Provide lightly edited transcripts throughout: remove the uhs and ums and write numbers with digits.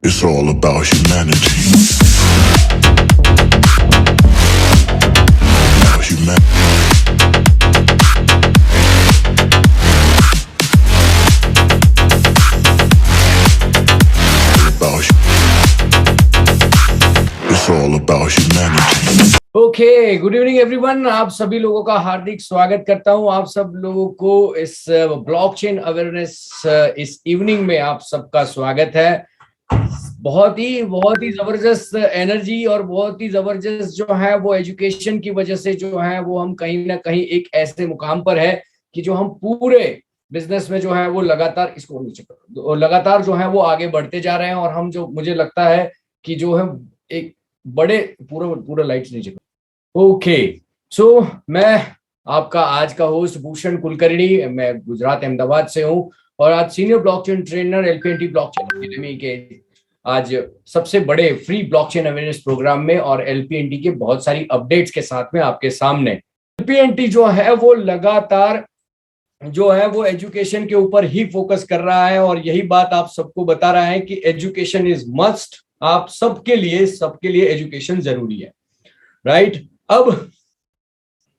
It's all about humanity. About It's all about humanity. Okay, good evening everyone. आप सभी लोगों का हार्दिक स्वागत करता हूं। आप सब लोगों को इस ब्लॉकचेन अवेयरनेस इस इवनिंग में आप सबका स्वागत है। बहुत ही जबरदस्त एनर्जी और बहुत ही जबरदस्त जो है वो एजुकेशन की वजह से जो है वो हम कहीं ना कहीं एक ऐसे मुकाम पर है कि जो हम पूरे बिजनेस में जो है वो लगातार लगातार जो है वो आगे बढ़ते जा रहे हैं। और हम जो मुझे लगता है कि जो है एक बड़े पूरा लाइट्स नीचे। ओके, सो मैं आपका आज का होस्ट भूषण कुलकर्णी, मैं गुजरात अहमदाबाद से हूं और आज senior blockchain trainer LPNT blockchain academy के आज सबसे बड़े फ्री ब्लॉकचेन अवेयरनेस प्रोग्राम में और एलपीएनटी के बहुत सारी अपडेट्स के साथ में आपके सामने। एलपीएनटी जो है वो लगातार जो है वो एजुकेशन के ऊपर ही फोकस कर रहा है और यही बात आप सबको बता रहा है कि एजुकेशन इज मस्ट। आप सबके लिए एजुकेशन जरूरी है, राइट? अब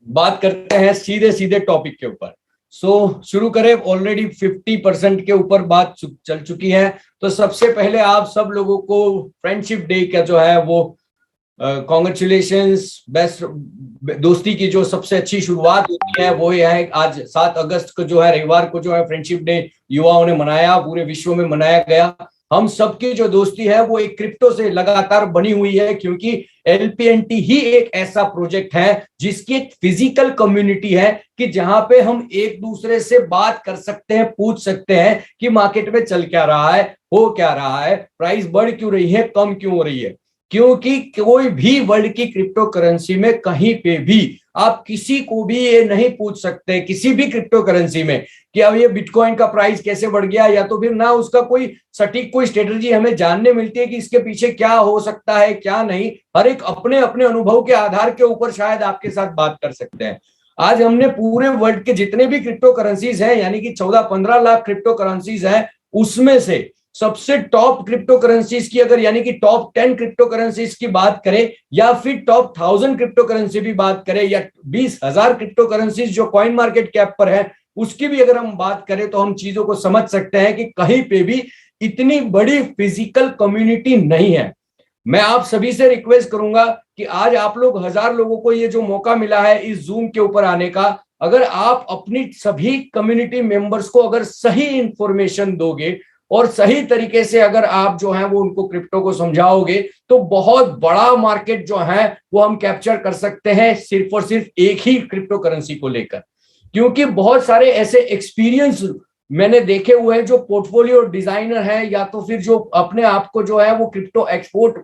बात करते हैं सीधे टॉपिक के ऊपर। शुरू करें। ऑलरेडी 50% के ऊपर बात चल चुकी है। तो सबसे पहले आप सब लोगों को फ्रेंडशिप डे का जो है वो कॉन्ग्रेचुलेशंस। बेस्ट दोस्ती की जो सबसे अच्छी शुरुआत होती है वो यह है। आज 7 अगस्त को जो है रविवार को जो है फ्रेंडशिप डे युवाओं ने मनाया, पूरे विश्व में मनाया गया। हम सबकी जो दोस्ती है वो एक क्रिप्टो से लगातार बनी हुई है, क्योंकि एलपीएनटी ही एक ऐसा प्रोजेक्ट है जिसकी एक फिजिकल कम्युनिटी है कि जहां पे हम एक दूसरे से बात कर सकते हैं, पूछ सकते हैं कि मार्केट में चल क्या रहा है, हो क्या रहा है, प्राइस बढ़ क्यों रही है, कम क्यों हो रही है। क्योंकि कोई भी वर्ल्ड की क्रिप्टो करेंसी में कहीं पे भी आप किसी को भी ये नहीं पूछ सकते, किसी भी क्रिप्टो करेंसी में, कि अब ये बिटकॉइन का प्राइस कैसे बढ़ गया, या तो फिर ना उसका कोई सटीक कोई स्ट्रेटजी हमें जानने मिलती है कि इसके पीछे क्या हो सकता है क्या नहीं। हर एक अपने अपने अनुभव के आधार के ऊपर शायद आपके साथ बात कर सकते हैं। आज हमने पूरे वर्ल्ड के जितने भी क्रिप्टो करेंसीज हैं, यानी कि 14-15 लाख क्रिप्टो करेंसीज हैं, उसमें से सबसे टॉप क्रिप्टो करेंसीज की अगर यानी कि टॉप 10 क्रिप्टो करेंसीज की बात करें, या फिर टॉप 1000 क्रिप्टो करेंसी भी बात करें, या 20,000 क्रिप्टो करेंसीज जो कॉइन मार्केट कैप पर है उसकी भी अगर हम बात करें, तो हम चीजों को समझ सकते हैं कि कहीं पे भी इतनी बड़ी फिजिकल कम्युनिटी नहीं है। मैं आप सभी से रिक्वेस्ट करूंगा कि आज आप लोग 1000 लोगों को ये जो मौका मिला है इस जूम के ऊपर आने का, अगर आप अपनी सभी कम्युनिटी मेंबर्स को अगर सही इंफॉर्मेशन दोगे और सही तरीके से अगर आप जो है वो उनको क्रिप्टो को समझाओगे, तो बहुत बड़ा मार्केट जो है वो हम कैप्चर कर सकते हैं सिर्फ और सिर्फ एक ही क्रिप्टो करेंसी को लेकर। क्योंकि बहुत सारे ऐसे एक्सपीरियंस मैंने देखे हुए हैं जो पोर्टफोलियो डिजाइनर है, या तो फिर जो अपने आप को जो है वो क्रिप्टो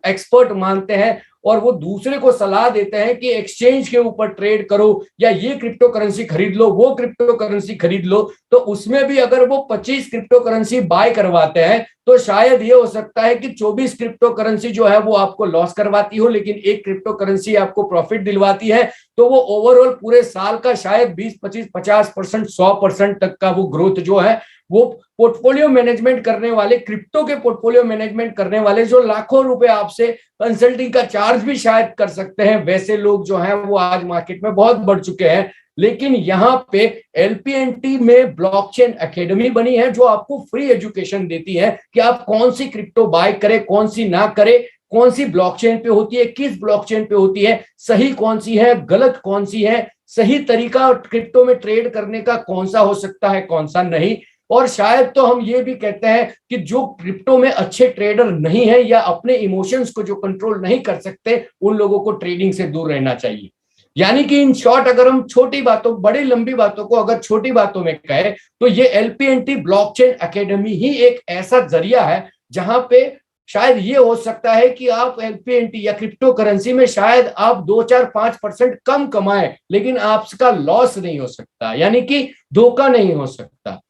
एक्सपर्ट मानते हैं और वो दूसरे को सलाह देते हैं कि एक्सचेंज के ऊपर ट्रेड करो, या ये क्रिप्टो करेंसी खरीद लो, वो क्रिप्टो करेंसी खरीद लो। तो उसमें भी अगर वो 25 क्रिप्टो करेंसी बाय करवाते हैं, तो शायद ये हो सकता है कि 24 क्रिप्टो करेंसी जो है वो आपको लॉस करवाती हो, लेकिन एक क्रिप्टो करेंसी आपको प्रॉफिट दिलवाती है। तो वो ओवरऑल पूरे साल का शायद 20, 25, 50%, 100% तक का वो ग्रोथ जो है वो पोर्टफोलियो मैनेजमेंट करने वाले, क्रिप्टो के पोर्टफोलियो मैनेजमेंट करने वाले जो लाखों रुपए आपसे कंसल्टिंग का चार्ज भी शायद कर सकते हैं, वैसे लोग जो हैं वो आज मार्केट में बहुत बढ़ चुके हैं। लेकिन यहाँ पे एलपीएनटी में ब्लॉकचेन एकेडमी बनी है जो आपको फ्री एजुकेशन देती है कि आप कौन सी क्रिप्टो बाय करें, कौन सी ना करें, कौन सी ब्लॉकचेन पे होती है, किस ब्लॉकचेन पे होती है, सही कौन सी है, गलत कौन सी है, सही तरीका क्रिप्टो में ट्रेड करने का कौन सा हो सकता है, कौन सा नहीं। और शायद तो हम ये भी कहते हैं कि जो क्रिप्टो में अच्छे ट्रेडर नहीं है या अपने इमोशंस को जो कंट्रोल नहीं कर सकते, उन लोगों को ट्रेडिंग से दूर रहना चाहिए। यानी कि इन शॉर्ट अगर हम छोटी बातों, बड़ी लंबी बातों को अगर छोटी बातों में कहें, तो ये एलपीएनटी ब्लॉकचेन एकेडमी ही एक ऐसा जरिया है जहां पे शायद ये हो सकता है कि आप एलपीएनटी या क्रिप्टो करेंसी में शायद आप 2-4-5% कम कमाए, लेकिन आपका लॉस नहीं हो सकता, यानी कि धोखा नहीं हो सकता।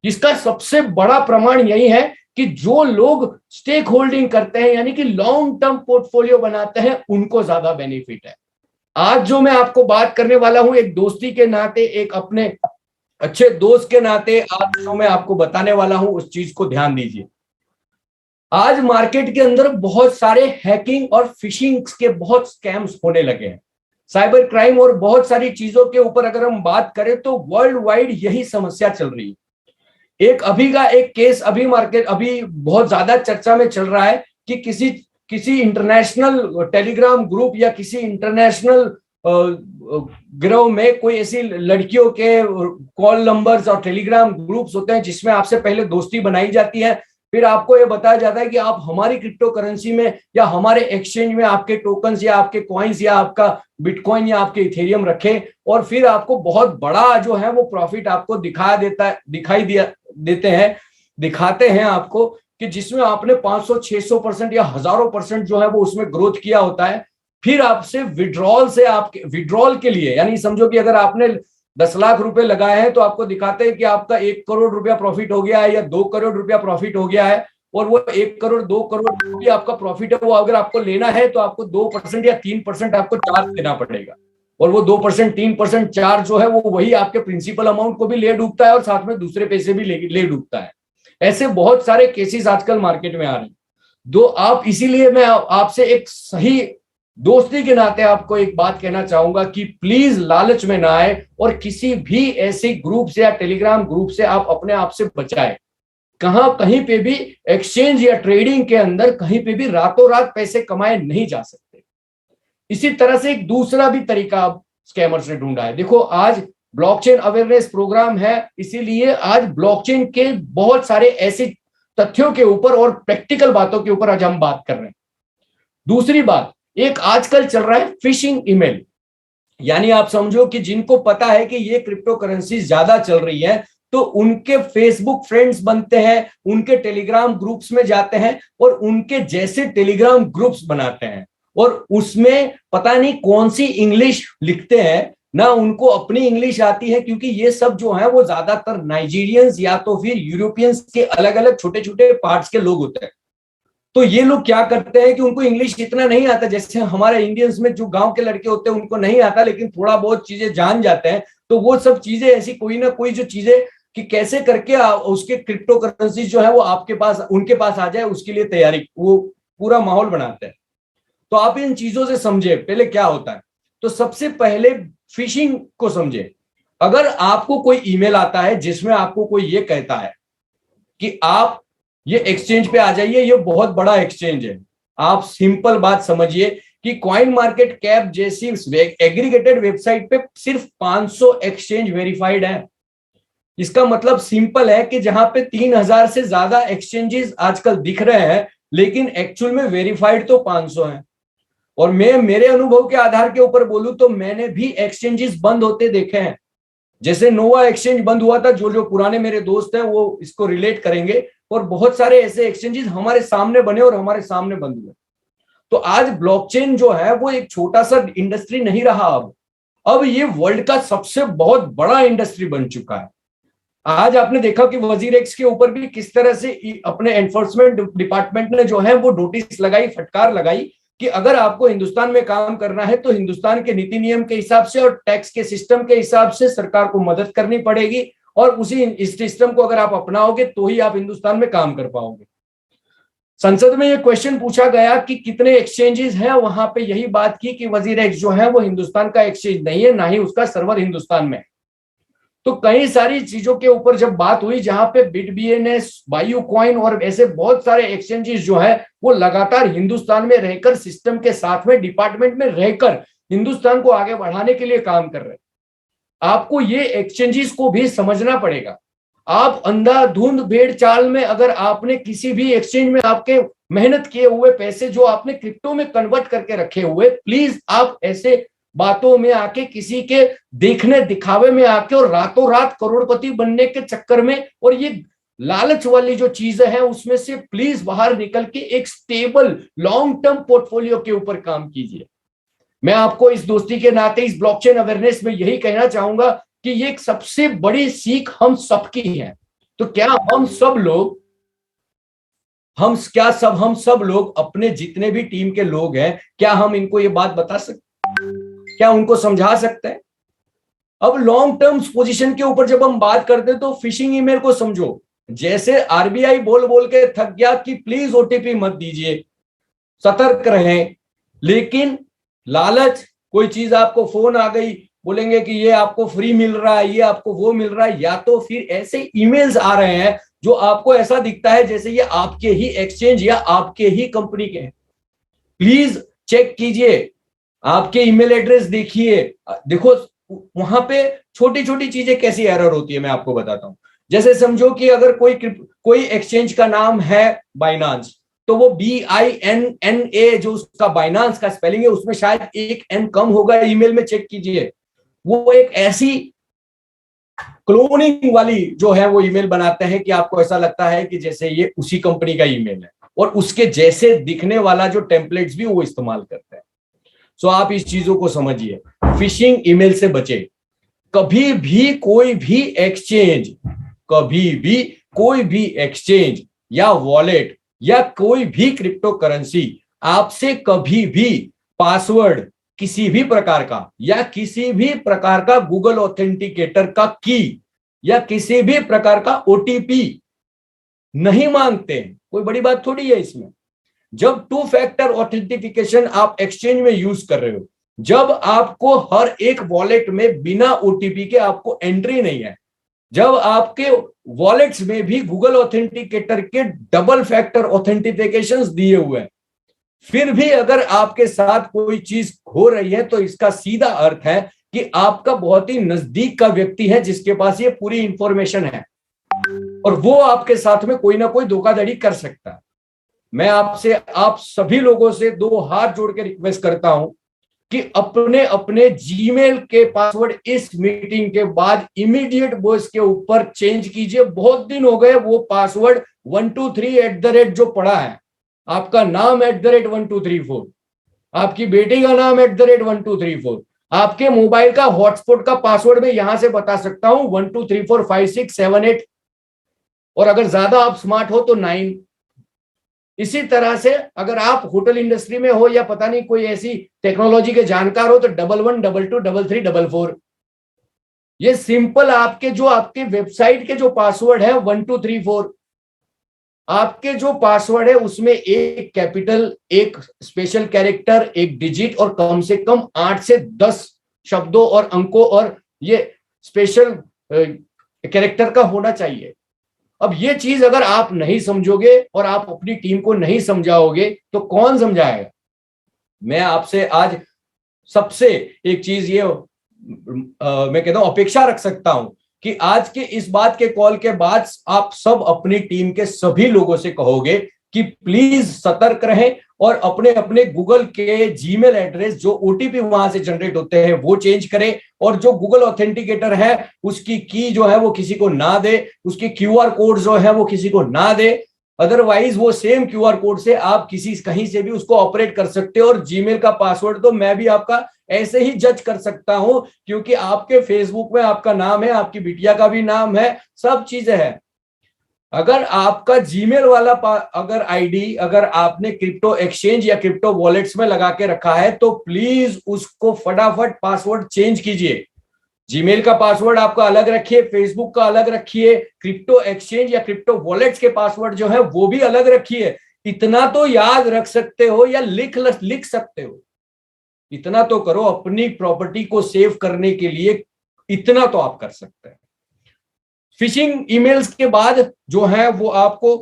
इसका सबसे बड़ा प्रमाण यही है कि जो लोग स्टेक होल्डिंग करते हैं, यानी कि लॉन्ग टर्म पोर्टफोलियो बनाते हैं, उनको ज्यादा बेनिफिट है। आज जो मैं आपको बात करने वाला हूं, एक दोस्ती के नाते, एक अपने अच्छे दोस्त के नाते आज जो मैं आपको बताने वाला हूं, उस चीज को ध्यान दीजिए। आज मार्केट के अंदर बहुत सारे हैकिंग और फिशिंग के बहुत स्कैम्स होने लगे हैं, साइबर क्राइम और बहुत सारी चीजों के ऊपर अगर हम बात करें तो वर्ल्ड वाइड यही समस्या चल रही है। एक अभी का एक केस अभी बहुत ज्यादा चर्चा में चल रहा है कि किसी किसी इंटरनेशनल टेलीग्राम ग्रुप या किसी इंटरनेशनल गिरोह में कोई ऐसी लड़कियों के कॉल नंबर्स और टेलीग्राम ग्रुप्स होते हैं जिसमें आपसे पहले दोस्ती बनाई जाती है, फिर आपको ये बताया जाता है कि आप हमारी क्रिप्टो करेंसी में या हमारे एक्सचेंज में आपके टोकन्स या आपके कॉइन्स या आपका बिटकॉइन या आपके इथेरियम रखें, और फिर आपको बहुत बड़ा जो है वो प्रॉफिट आपको दिखाते हैं आपको कि जिसमें आपने 500-600% या हजारों % जो है वो उसमें ग्रोथ किया होता है। फिर आपसे विड्रॉल के लिए, यानी समझो कि अगर आपने 10 लाख रुपए लगाए हैं तो आपको दिखाते हैं कि आपका 1 करोड़ रुपया प्रॉफिट हो गया है या 2 करोड़ रुपया प्रॉफिट हो गया है, और वो 1 करोड़ 2 करोड़ भी आपका प्रॉफिट है, वो अगर आपको लेना है तो आपको 2% या 3% आपको चार्ज देना पड़ेगा, और वो 2% 3% चार्ज जो है वो वही आपके प्रिंसिपल अमाउंट को भी ले डूबता है और साथ में दूसरे पैसे भी ले डूबता है। ऐसे बहुत सारे केसेस आजकल मार्केट में आ रहे हैं। इसीलिए मैं आपसे एक सही दोस्ती के नाते आपको एक बात कहना चाहूंगा कि प्लीज लालच में ना आए और किसी भी ऐसे ग्रुप से या टेलीग्राम ग्रुप से आप अपने आप से बचाएं। कहीं पे भी एक्सचेंज या ट्रेडिंग के अंदर कहीं पे भी रातों रात पैसे कमाए नहीं जा सकते। इसी तरह से एक दूसरा भी तरीका स्कैमर्स ने ढूंढा है। देखो, आज ब्लॉकचेन अवेयरनेस प्रोग्राम है, इसीलिए आज ब्लॉकचेन के बहुत सारे ऐसे तथ्यों के ऊपर और प्रैक्टिकल बातों के ऊपर आज हम बात कर रहे हैं। दूसरी बात, एक आजकल चल रहा है फिशिंग ईमेल, यानी आप समझो कि जिनको पता है कि ये क्रिप्टो करेंसी ज्यादा चल रही है तो उनके फेसबुक फ्रेंड्स बनते हैं, उनके टेलीग्राम ग्रुप्स में जाते हैं और उनके जैसे टेलीग्राम ग्रुप्स बनाते हैं, और उसमें पता नहीं कौन सी इंग्लिश लिखते हैं, ना उनको अपनी इंग्लिश आती है, क्योंकि ये सब जो है वो ज्यादातर नाइजीरियंस या तो फिर यूरोपियंस के अलग अलग छोटे छोटे पार्ट्स के लोग होते हैं। तो ये लोग क्या करते हैं कि उनको इंग्लिश इतना नहीं आता, जैसे हमारे इंडियंस में जो गांव के लड़के होते हैं उनको नहीं आता, लेकिन थोड़ा बहुत चीजें जान जाते हैं। तो वो सब चीजें ऐसी कोई ना कोई जो चीजें कि कैसे करके उसके क्रिप्टो करेंसी जो है वो आपके पास उनके पास आ जाए, उसके लिए तैयारी, वो पूरा माहौल बनाते हैं। तो आप इन चीजों से समझे पहले क्या होता है। तो सबसे पहले फिशिंग को समझे। अगर आपको कोई ईमेल आता है जिसमें आपको कोई ये कहता है कि आप ये एक्सचेंज पे आ जाइए, ये बहुत बड़ा एक्सचेंज है, आप सिंपल बात समझिए कि कॉइन मार्केट कैप जैसी एग्रीगेटेड वेबसाइट पे सिर्फ 500 एक्सचेंज वेरीफाइड है। इसका मतलब सिंपल है कि जहां पे 3000 से ज्यादा एक्सचेंजेस आजकल दिख रहे हैं, लेकिन एक्चुअल में वेरीफाइड तो 500 है। और मैं मेरे अनुभव के आधार के ऊपर बोलूं तो मैंने भी एक्सचेंजेस बंद होते देखे हैं। जैसे नोवा एक्सचेंज बंद हुआ था, जो पुराने मेरे दोस्त हैं वो इसको रिलेट करेंगे, और बहुत सारे ऐसे एक्सचेंजेस हमारे सामने बने और हमारे सामने बंद हुए। तो आज ब्लॉकचेन जो है वो एक छोटा सा इंडस्ट्री नहीं रहा, अब ये वर्ल्ड का सबसे बहुत बड़ा इंडस्ट्री बन चुका है। आज आपने देखा कि वजीरेक्स के ऊपर भी किस तरह से अपने एनफोर्समेंट डिपार्टमेंट ने जो है वो नोटिस लगाई, फटकार लगाई कि अगर आपको हिंदुस्तान में काम करना है तो हिंदुस्तान के नीति नियम के हिसाब से और टैक्स के सिस्टम के हिसाब से सरकार को मदद करनी पड़ेगी, और उसी इस सिस्टम को अगर आप अपनाओगे तो ही आप हिंदुस्तान में काम कर पाओगे। संसद में यह क्वेश्चन पूछा गया कि कितने एक्सचेंजेस हैं, वहां पे यही बात की कि वजीरेक्स जो है वो हिंदुस्तान का एक्सचेंज नहीं है, ना ही उसका सर्वर हिंदुस्तान में। तो कई सारी चीजों के ऊपर जब बात हुई, जहां पे बिटबीएनएस, बायू कॉइन और ऐसे बहुत सारे एक्सचेंजेस जो है वो लगातार हिंदुस्तान में रहकर, सिस्टम के साथ में, डिपार्टमेंट में रहकर हिंदुस्तान को आगे बढ़ाने के लिए काम कर रहे हैं। आपको ये एक्सचेंजेस को भी समझना पड़ेगा। आप अंधाधुंध भेड़ चाल में अगर आपने किसी भी एक्सचेंज में आपके मेहनत किए हुए पैसे जो आपने क्रिप्टो में कन्वर्ट करके रखे हुए, प्लीज आप ऐसे बातों में आके, किसी के देखने दिखावे में आके और रातों रात करोड़पति बनने के चक्कर में और ये लालच वाली जो चीजें हैं उसमें से प्लीज बाहर निकल के एक स्टेबल लॉन्ग टर्म पोर्टफोलियो के ऊपर काम कीजिए। मैं आपको इस दोस्ती के नाते, इस ब्लॉकचेन अवेयरनेस में यही कहना चाहूंगा कि ये एक सबसे बड़ी सीख हम सबकी है। तो क्या हम सब लोग अपने जितने भी टीम के लोग हैं, क्या हम इनको ये बात बता सकते, क्या उनको समझा सकते हैं? अब लॉन्ग टर्म पोजीशन के ऊपर जब हम बात करते हैं तो फिशिंग ईमेल को समझो। जैसे आरबीआई बोल बोल के थक गया कि प्लीज ओटीपी मत दीजिए, सतर्क रहें, लेकिन लालच, कोई चीज आपको फोन आ गई, बोलेंगे कि ये आपको फ्री मिल रहा है, ये आपको वो मिल रहा है, या तो फिर ऐसे ईमेल्स आ रहे हैं जो आपको ऐसा दिखता है जैसे ये आपके ही एक्सचेंज या आपके ही कंपनी के हैं। प्लीज चेक कीजिए, आपके ईमेल एड्रेस देखिए, देखो वहां पे छोटी छोटी चीजें कैसी एरर होती है मैं आपको बताता हूं। जैसे समझो कि अगर कोई एक्सचेंज का नाम है बाइनांस, तो वो BINNA जो उसका बाइनांस का स्पेलिंग है उसमें शायद एक एन कम होगा ईमेल में, चेक कीजिए। वो एक ऐसी क्लोनिंग वाली जो है वो ईमेल बनाते हैं कि आपको ऐसा लगता है कि जैसे ये उसी कंपनी का ईमेल है, और उसके जैसे दिखने वाला जो टेम्पलेट्स भी वो इस्तेमाल करते हैं। सो आप इस चीजों को समझिए, फिशिंग ईमेल से बचे। कभी भी कोई भी एक्सचेंज, कभी भी कोई भी एक्सचेंज या वॉलेट या कोई भी क्रिप्टो करेंसी आपसे कभी भी पासवर्ड किसी भी प्रकार का या किसी भी प्रकार का गूगल ऑथेंटिकेटर का की या किसी भी प्रकार का ओटीपी नहीं मांगते हैं। कोई बड़ी बात थोड़ी है इसमें। जब टू फैक्टर ऑथेंटिफिकेशन आप एक्सचेंज में यूज कर रहे हो, जब आपको हर एक वॉलेट में बिना ओटीपी के आपको एंट्री नहीं है, जब आपके वॉलेट्स में भी गूगल ऑथेंटिकेटर के डबल फैक्टर ऑथेंटिफिकेशन दिए हुए हैं, फिर भी अगर आपके साथ कोई चीज हो रही है तो इसका सीधा अर्थ है कि आपका बहुत ही नजदीक का व्यक्ति है जिसके पास ये पूरी इंफॉर्मेशन है, और वो आपके साथ में कोई ना कोई धोखाधड़ी कर सकता है। मैं आपसे, आप सभी लोगों से दो हाथ जोड़ के रिक्वेस्ट करता हूं कि अपने अपने जीमेल के पासवर्ड इस मीटिंग के बाद इमीडिएट वॉइस के ऊपर चेंज कीजिए। बहुत दिन हो गए वो पासवर्ड 123 जो पड़ा है, आपका नाम @1234, आपकी बेटी का नाम @1234, आपके मोबाइल का हॉटस्पॉट का पासवर्ड मैं यहां से बता सकता हूं 12345678, और अगर ज्यादा आप स्मार्ट हो तो 9। इसी तरह से अगर आप होटल इंडस्ट्री में हो या पता नहीं कोई ऐसी टेक्नोलॉजी के जानकार हो तो 11122344। ये सिंपल आपके जो आपके वेबसाइट के जो पासवर्ड है 1234, आपके जो पासवर्ड है उसमें एक कैपिटल, एक स्पेशल कैरेक्टर, एक डिजिट और कम से कम 8 से 10 शब्दों और अंकों और ये स्पेशल कैरेक्टर का होना चाहिए। अब ये चीज अगर आप नहीं समझोगे और आप अपनी टीम को नहीं समझाओगे तो कौन समझाएगा। मैं आपसे आज सबसे एक चीज ये मैं कहता हूं अपेक्षा रख सकता हूं कि आज के इस बात के कॉल के बाद आप सब अपनी टीम के सभी लोगों से कहोगे कि प्लीज सतर्क रहें और अपने अपने गूगल के जीमेल एड्रेस जो ओटीपी वहां से जनरेट होते हैं वो चेंज करें, और जो गूगल ऑथेंटिकेटर है उसकी की जो है वो किसी को ना दे, उसकी क्यूआर कोड जो है वो किसी को ना दे। अदरवाइज वो सेम क्यूआर कोड से आप किसी कहीं से भी उसको ऑपरेट कर सकते हो। और जीमेल का पासवर्ड तो मैं भी आपका ऐसे ही जज कर सकता हूं क्योंकि आपके फेसबुक में आपका नाम है, आपकी बिटिया का भी नाम है, सब चीजें हैं। अगर आपका जीमेल वाला अगर आईडी अगर आपने क्रिप्टो एक्सचेंज या क्रिप्टो वॉलेट्स में लगा के रखा है तो प्लीज उसको फटाफट पासवर्ड चेंज कीजिए। जीमेल का पासवर्ड आपका अलग रखिए, फेसबुक का अलग रखिए, क्रिप्टो एक्सचेंज या क्रिप्टो वॉलेट्स के पासवर्ड जो है वो भी अलग रखिए। इतना तो याद रख सकते हो या लिख सकते हो, इतना तो करो। अपनी प्रॉपर्टी को सेव करने के लिए इतना तो आप कर सकते हैं। फिशिंग ईमेल्स के बाद जो है वो आपको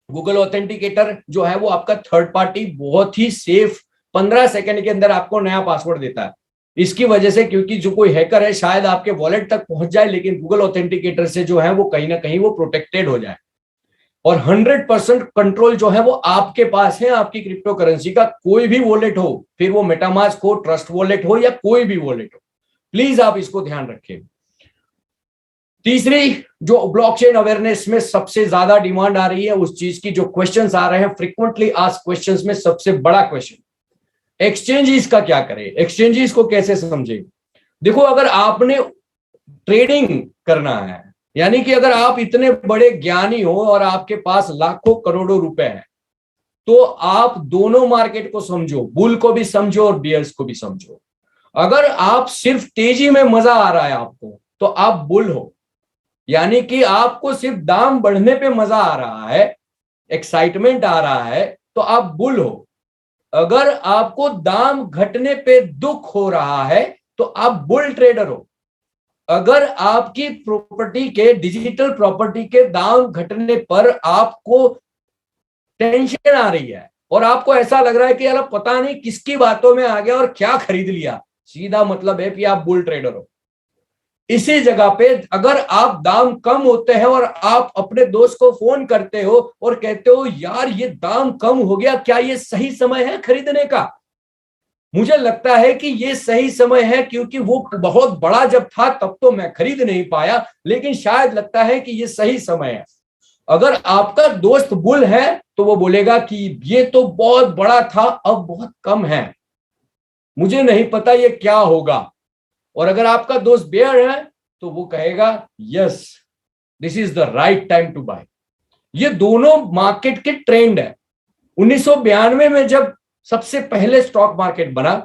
गूगल ऑथेंटिकेटर जो है वो आपका थर्ड पार्टी बहुत ही सेफ 15 सेकंड के अंदर आपको नया पासवर्ड देता है। इसकी वजह से क्योंकि जो कोई हैकर है शायद आपके वॉलेट तक पहुंच जाए लेकिन गूगल ऑथेंटिकेटर से जो है वो कहीं ना कहीं वो प्रोटेक्टेड हो जाए, और 100% कंट्रोल जो है वो आपके पास है। आपकी क्रिप्टो करेंसी का कोई भी वॉलेट हो, फिर वो मेटामास्क हो, ट्रस्ट वॉलेट हो या कोई भी वॉलेट हो, प्लीज आप इसको ध्यान रखें। तीसरी जो ब्लॉकचेन अवेयरनेस में सबसे ज्यादा डिमांड आ रही है उस चीज की, जो क्वेश्चंस आ रहे हैं फ्रीक्वेंटली आस्क्ड क्वेश्चंस में सबसे बड़ा क्वेश्चन, एक्सचेंजेस का क्या करें, एक्सचेंजेस को कैसे समझें। देखो, अगर आपने ट्रेडिंग करना है, यानी कि अगर आप इतने बड़े ज्ञानी हो और आपके पास लाखों करोड़ों रुपए हैं, तो आप दोनों मार्केट को समझो, बुल को भी समझो और बियर्स को भी समझो। अगर आप सिर्फ तेजी में मजा आ रहा है आपको तो आप बुल हो, यानी कि आपको सिर्फ दाम बढ़ने पे मजा आ रहा है, एक्साइटमेंट आ रहा है, तो आप बुल हो। अगर आपको दाम घटने पे दुख हो रहा है तो आप बुल ट्रेडर हो। अगर आपकी प्रॉपर्टी के, डिजिटल प्रॉपर्टी के दाम घटने पर आपको टेंशन आ रही है और आपको ऐसा लग रहा है कि यार पता नहीं किसकी बातों में आ गया और क्या खरीद लिया, सीधा मतलब है कि आप बुल ट्रेडर हो। इसी जगह पे अगर आप दाम कम होते हैं और आप अपने दोस्त को फोन करते हो और कहते हो यार ये दाम कम हो गया, क्या ये सही समय है खरीदने का? मुझे लगता है कि ये सही समय है, क्योंकि वो बहुत बड़ा जब था तब तो मैं खरीद नहीं पाया, लेकिन शायद लगता है कि ये सही समय है। अगर आपका दोस्त बुल है तो वो बोलेगा कि ये तो बहुत बड़ा था, अब बहुत कम है, मुझे नहीं पता ये क्या होगा। और अगर आपका दोस्त बेयर है तो वो कहेगा yes, this is the right time to buy. ये दोनों मार्केट के ट्रेंड है। 1992 में जब सबसे पहले स्टॉक मार्केट बना,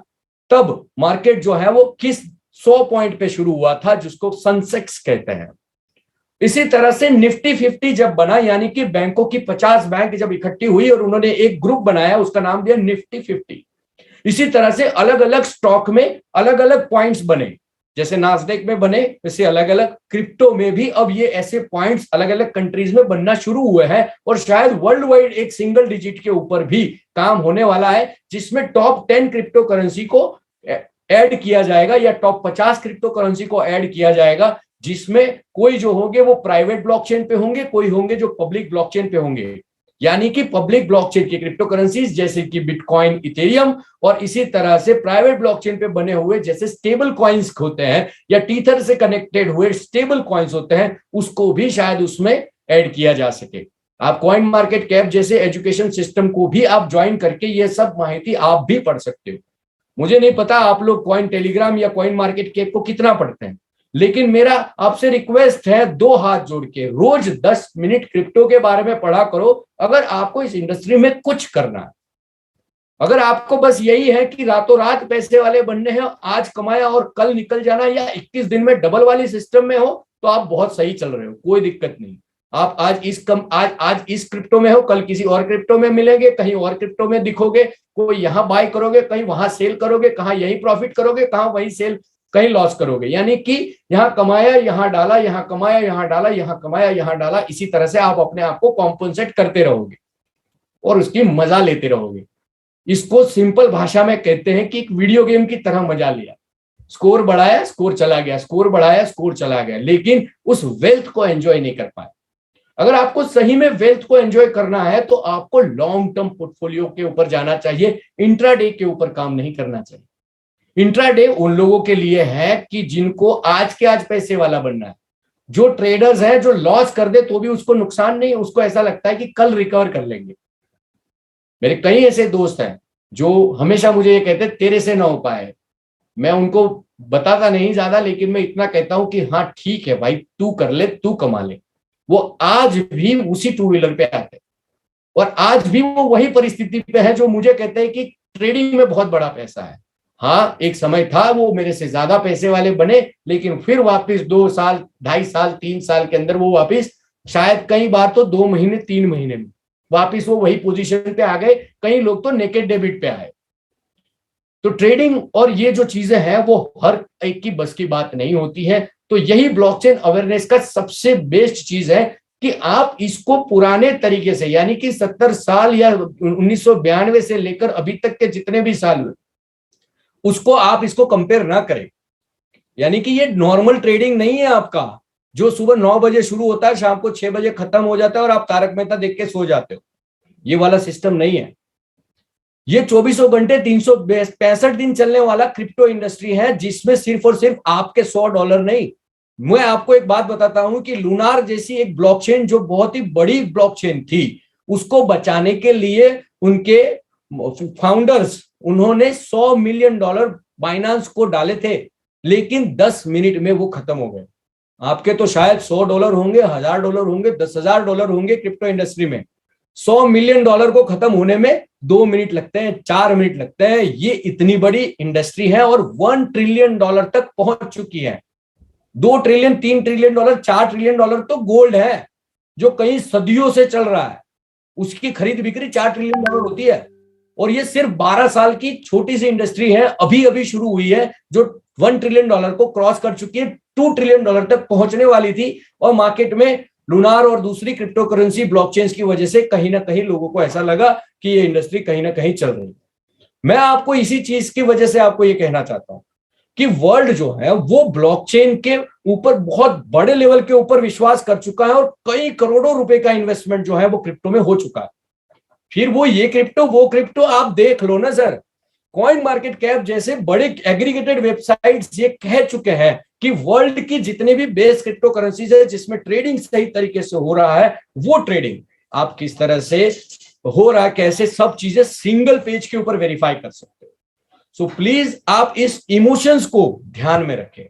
तब मार्केट जो है वो किस 100 पॉइंट पे शुरू हुआ था, जिसको सेंसेक्स कहते हैं। इसी तरह से निफ्टी 50 जब बना, यानी कि बैंकों की 50 बैंक जब इकट्ठी हुई और उन्होंने एक ग्रुप बनाया, उसका नाम दिया निफ्टी 50। इसी तरह से अलग अलग स्टॉक में अलग अलग पॉइंट्स बने, जैसे नास्डेक में बने, वैसे अलग अलग क्रिप्टो में भी अब ये ऐसे पॉइंट्स अलग अलग कंट्रीज में बनना शुरू हुए हैं। और शायद वर्ल्ड वाइड एक सिंगल डिजिट के ऊपर भी काम होने वाला है, जिसमें टॉप 10 क्रिप्टो करेंसी को ऐड किया जाएगा या टॉप 50 क्रिप्टो करेंसी को ऐड किया जाएगा, जिसमें कोई जो होंगे वो प्राइवेट ब्लॉकचेन पे होंगे, कोई होंगे जो पब्लिक ब्लॉकचेन पे होंगे। यानी कि पब्लिक ब्लॉकचेन की क्रिप्टो करेंसीज जैसे कि बिटकॉइन, इथेरियम, और इसी तरह से प्राइवेट ब्लॉकचेन पे बने हुए जैसे स्टेबल कॉइन्स होते हैं या टीथर से कनेक्टेड हुए स्टेबल कॉइन्स होते हैं, उसको भी शायद उसमें ऐड किया जा सके। आप कॉइन मार्केट कैप जैसे एजुकेशन सिस्टम को भी आप ज्वाइन करके ये सब माहिती आप भी पढ़ सकते हो। मुझे नहीं पता आप लोग कॉइन टेलीग्राम या कॉइन मार्केट कैप को कितना पढ़ते हैं, लेकिन मेरा आपसे रिक्वेस्ट है, दो हाथ जोड़ के रोज 10 मिनट क्रिप्टो के बारे में पढ़ा करो। अगर आपको इस इंडस्ट्री में कुछ करना है, अगर आपको बस यही है कि रातों रात पैसे वाले बनने हैं, आज कमाया और कल निकल जाना, या 21 दिन में डबल वाली सिस्टम में हो, तो आप बहुत सही चल रहे हो, कोई दिक्कत नहीं। आप आज इस क्रिप्टो में हो, कल किसी और क्रिप्टो में मिलेंगे, कहीं और क्रिप्टो में दिखोगे, कोई यहां बाय करोगे, कहीं वहां सेल करोगे, कहां यही प्रॉफिट करोगे, कहां वही सेल, कहीं लॉस करोगे। यानी कि यहां कमाया यहां डाला, यहां कमाया यहां डाला, यहां कमाया यहां डाला, इसी तरह से आप अपने आप को कॉम्पनसेट करते रहोगे और उसकी मजा लेते रहोगे। इसको सिंपल भाषा में कहते हैं कि एक वीडियो गेम की तरह मजा लिया, स्कोर बढ़ाया स्कोर चला गया, स्कोर बढ़ाया स्कोर चला गया, लेकिन उस वेल्थ को एंजॉय नहीं कर पाए। अगर आपको सही में वेल्थ को एंजॉय करना है तो आपको लॉन्ग टर्म पोर्टफोलियो के ऊपर जाना चाहिए, इंट्राडे के ऊपर काम नहीं करना चाहिए। इंट्राडे उन लोगों के लिए है कि जिनको आज के आज पैसे वाला बनना है। जो ट्रेडर्स है जो लॉस कर दे तो भी उसको नुकसान नहीं, उसको ऐसा लगता है कि कल रिकवर कर लेंगे। मेरे कई ऐसे दोस्त हैं जो हमेशा मुझे ये कहते तेरे से ना हो पाए। मैं उनको बताता नहीं ज्यादा, लेकिन मैं इतना कहता हूं कि हाँ ठीक है भाई, तू कर ले, तू कमा ले। वो आज भी उसी टू व्हीलर पे आते और आज भी वो वही परिस्थिति पे है जो मुझे कहते हैं कि ट्रेडिंग में बहुत बड़ा पैसा है। हाँ, एक समय था वो मेरे से ज्यादा पैसे वाले बने, लेकिन फिर वापस 2 साल 2.5 साल 3 साल के अंदर वो वापस, शायद कई बार तो 2 महीने 3 महीने में वापस वो वही पोजीशन पे आ गए। कई लोग तो नेकेड डेबिट पे आए। तो ट्रेडिंग और ये जो चीजें हैं वो हर एक की बस की बात नहीं होती है। तो यही ब्लॉकचेन अवेयरनेस का सबसे बेस्ट चीज है कि आप इसको पुराने तरीके से, यानी कि 70 साल या 1992 से लेकर अभी तक के जितने भी साल हुए, उसको आप इसको कंपेयर ना करें। यानी कि ये नॉर्मल ट्रेडिंग नहीं है आपका, जो सुबह 9 बजे शुरू होता है, शाम को 6 बजे खत्म हो जाता है और आप तारक मेहता देख के सो जाते हो। ये वाला सिस्टम नहीं है। ये 24 घंटे 365 दिन चलने वाला क्रिप्टो इंडस्ट्री है, जिसमें सिर्फ और सिर्फ आपके $100 नहीं। मैं आपको एक बात बताता हूं कि लूनार जैसी एक ब्लॉकचेन जो बहुत ही बड़ी ब्लॉकचेन थी, उसको बचाने के लिए उनके फाउंडर्स, उन्होंने $100 मिलियन बाइनांस को डाले थे, लेकिन 10 मिनट में वो खत्म हो गए। आपके तो शायद $100 होंगे, $1000 होंगे, $10,000 होंगे क्रिप्टो इंडस्ट्री में। $100 मिलियन को खत्म होने में 2 मिनट लगते हैं, 4 मिनट लगते हैं। ये इतनी बड़ी इंडस्ट्री है और $1 ट्रिलियन तक पहुंच चुकी है। 2 ट्रिलियन, $3 ट्रिलियन, $4 ट्रिलियन तो गोल्ड है जो कई सदियों से चल रहा है, उसकी खरीद बिक्री $4 ट्रिलियन होती है। और ये सिर्फ 12 साल की छोटी सी इंडस्ट्री है, अभी अभी शुरू हुई है, जो $1 ट्रिलियन को क्रॉस कर चुकी है, $2 ट्रिलियन तक पहुंचने वाली थी। और मार्केट में लूनार और दूसरी क्रिप्टो करेंसी ब्लॉकचेन की वजह से कहीं ना कहीं लोगों को ऐसा लगा कि ये इंडस्ट्री कहीं ना कहीं चल रही है। मैं आपको इसी चीज की वजह से आपको ये कहना चाहता हूं कि वर्ल्ड जो है वो ब्लॉकचेन के ऊपर बहुत बड़े लेवल के ऊपर विश्वास कर चुका है, और कई करोड़ों रुपए का इन्वेस्टमेंट जो है वो क्रिप्टो में हो चुका है। फिर वो ये क्रिप्टो वो क्रिप्टो आप देख लो ना सर, कॉइन मार्केट कैप जैसे बड़े एग्रीगेटेड वेबसाइट्स ये कह चुके हैं कि वर्ल्ड की जितने भी बेस क्रिप्टो करेंसीज है जिसमें ट्रेडिंग सही तरीके से हो रहा है, वो ट्रेडिंग आप किस तरह से हो रहा है, कैसे सब चीजें सिंगल पेज के ऊपर वेरीफाई कर सकते हो। सो प्लीज आप इस इमोशंस को ध्यान में रखें।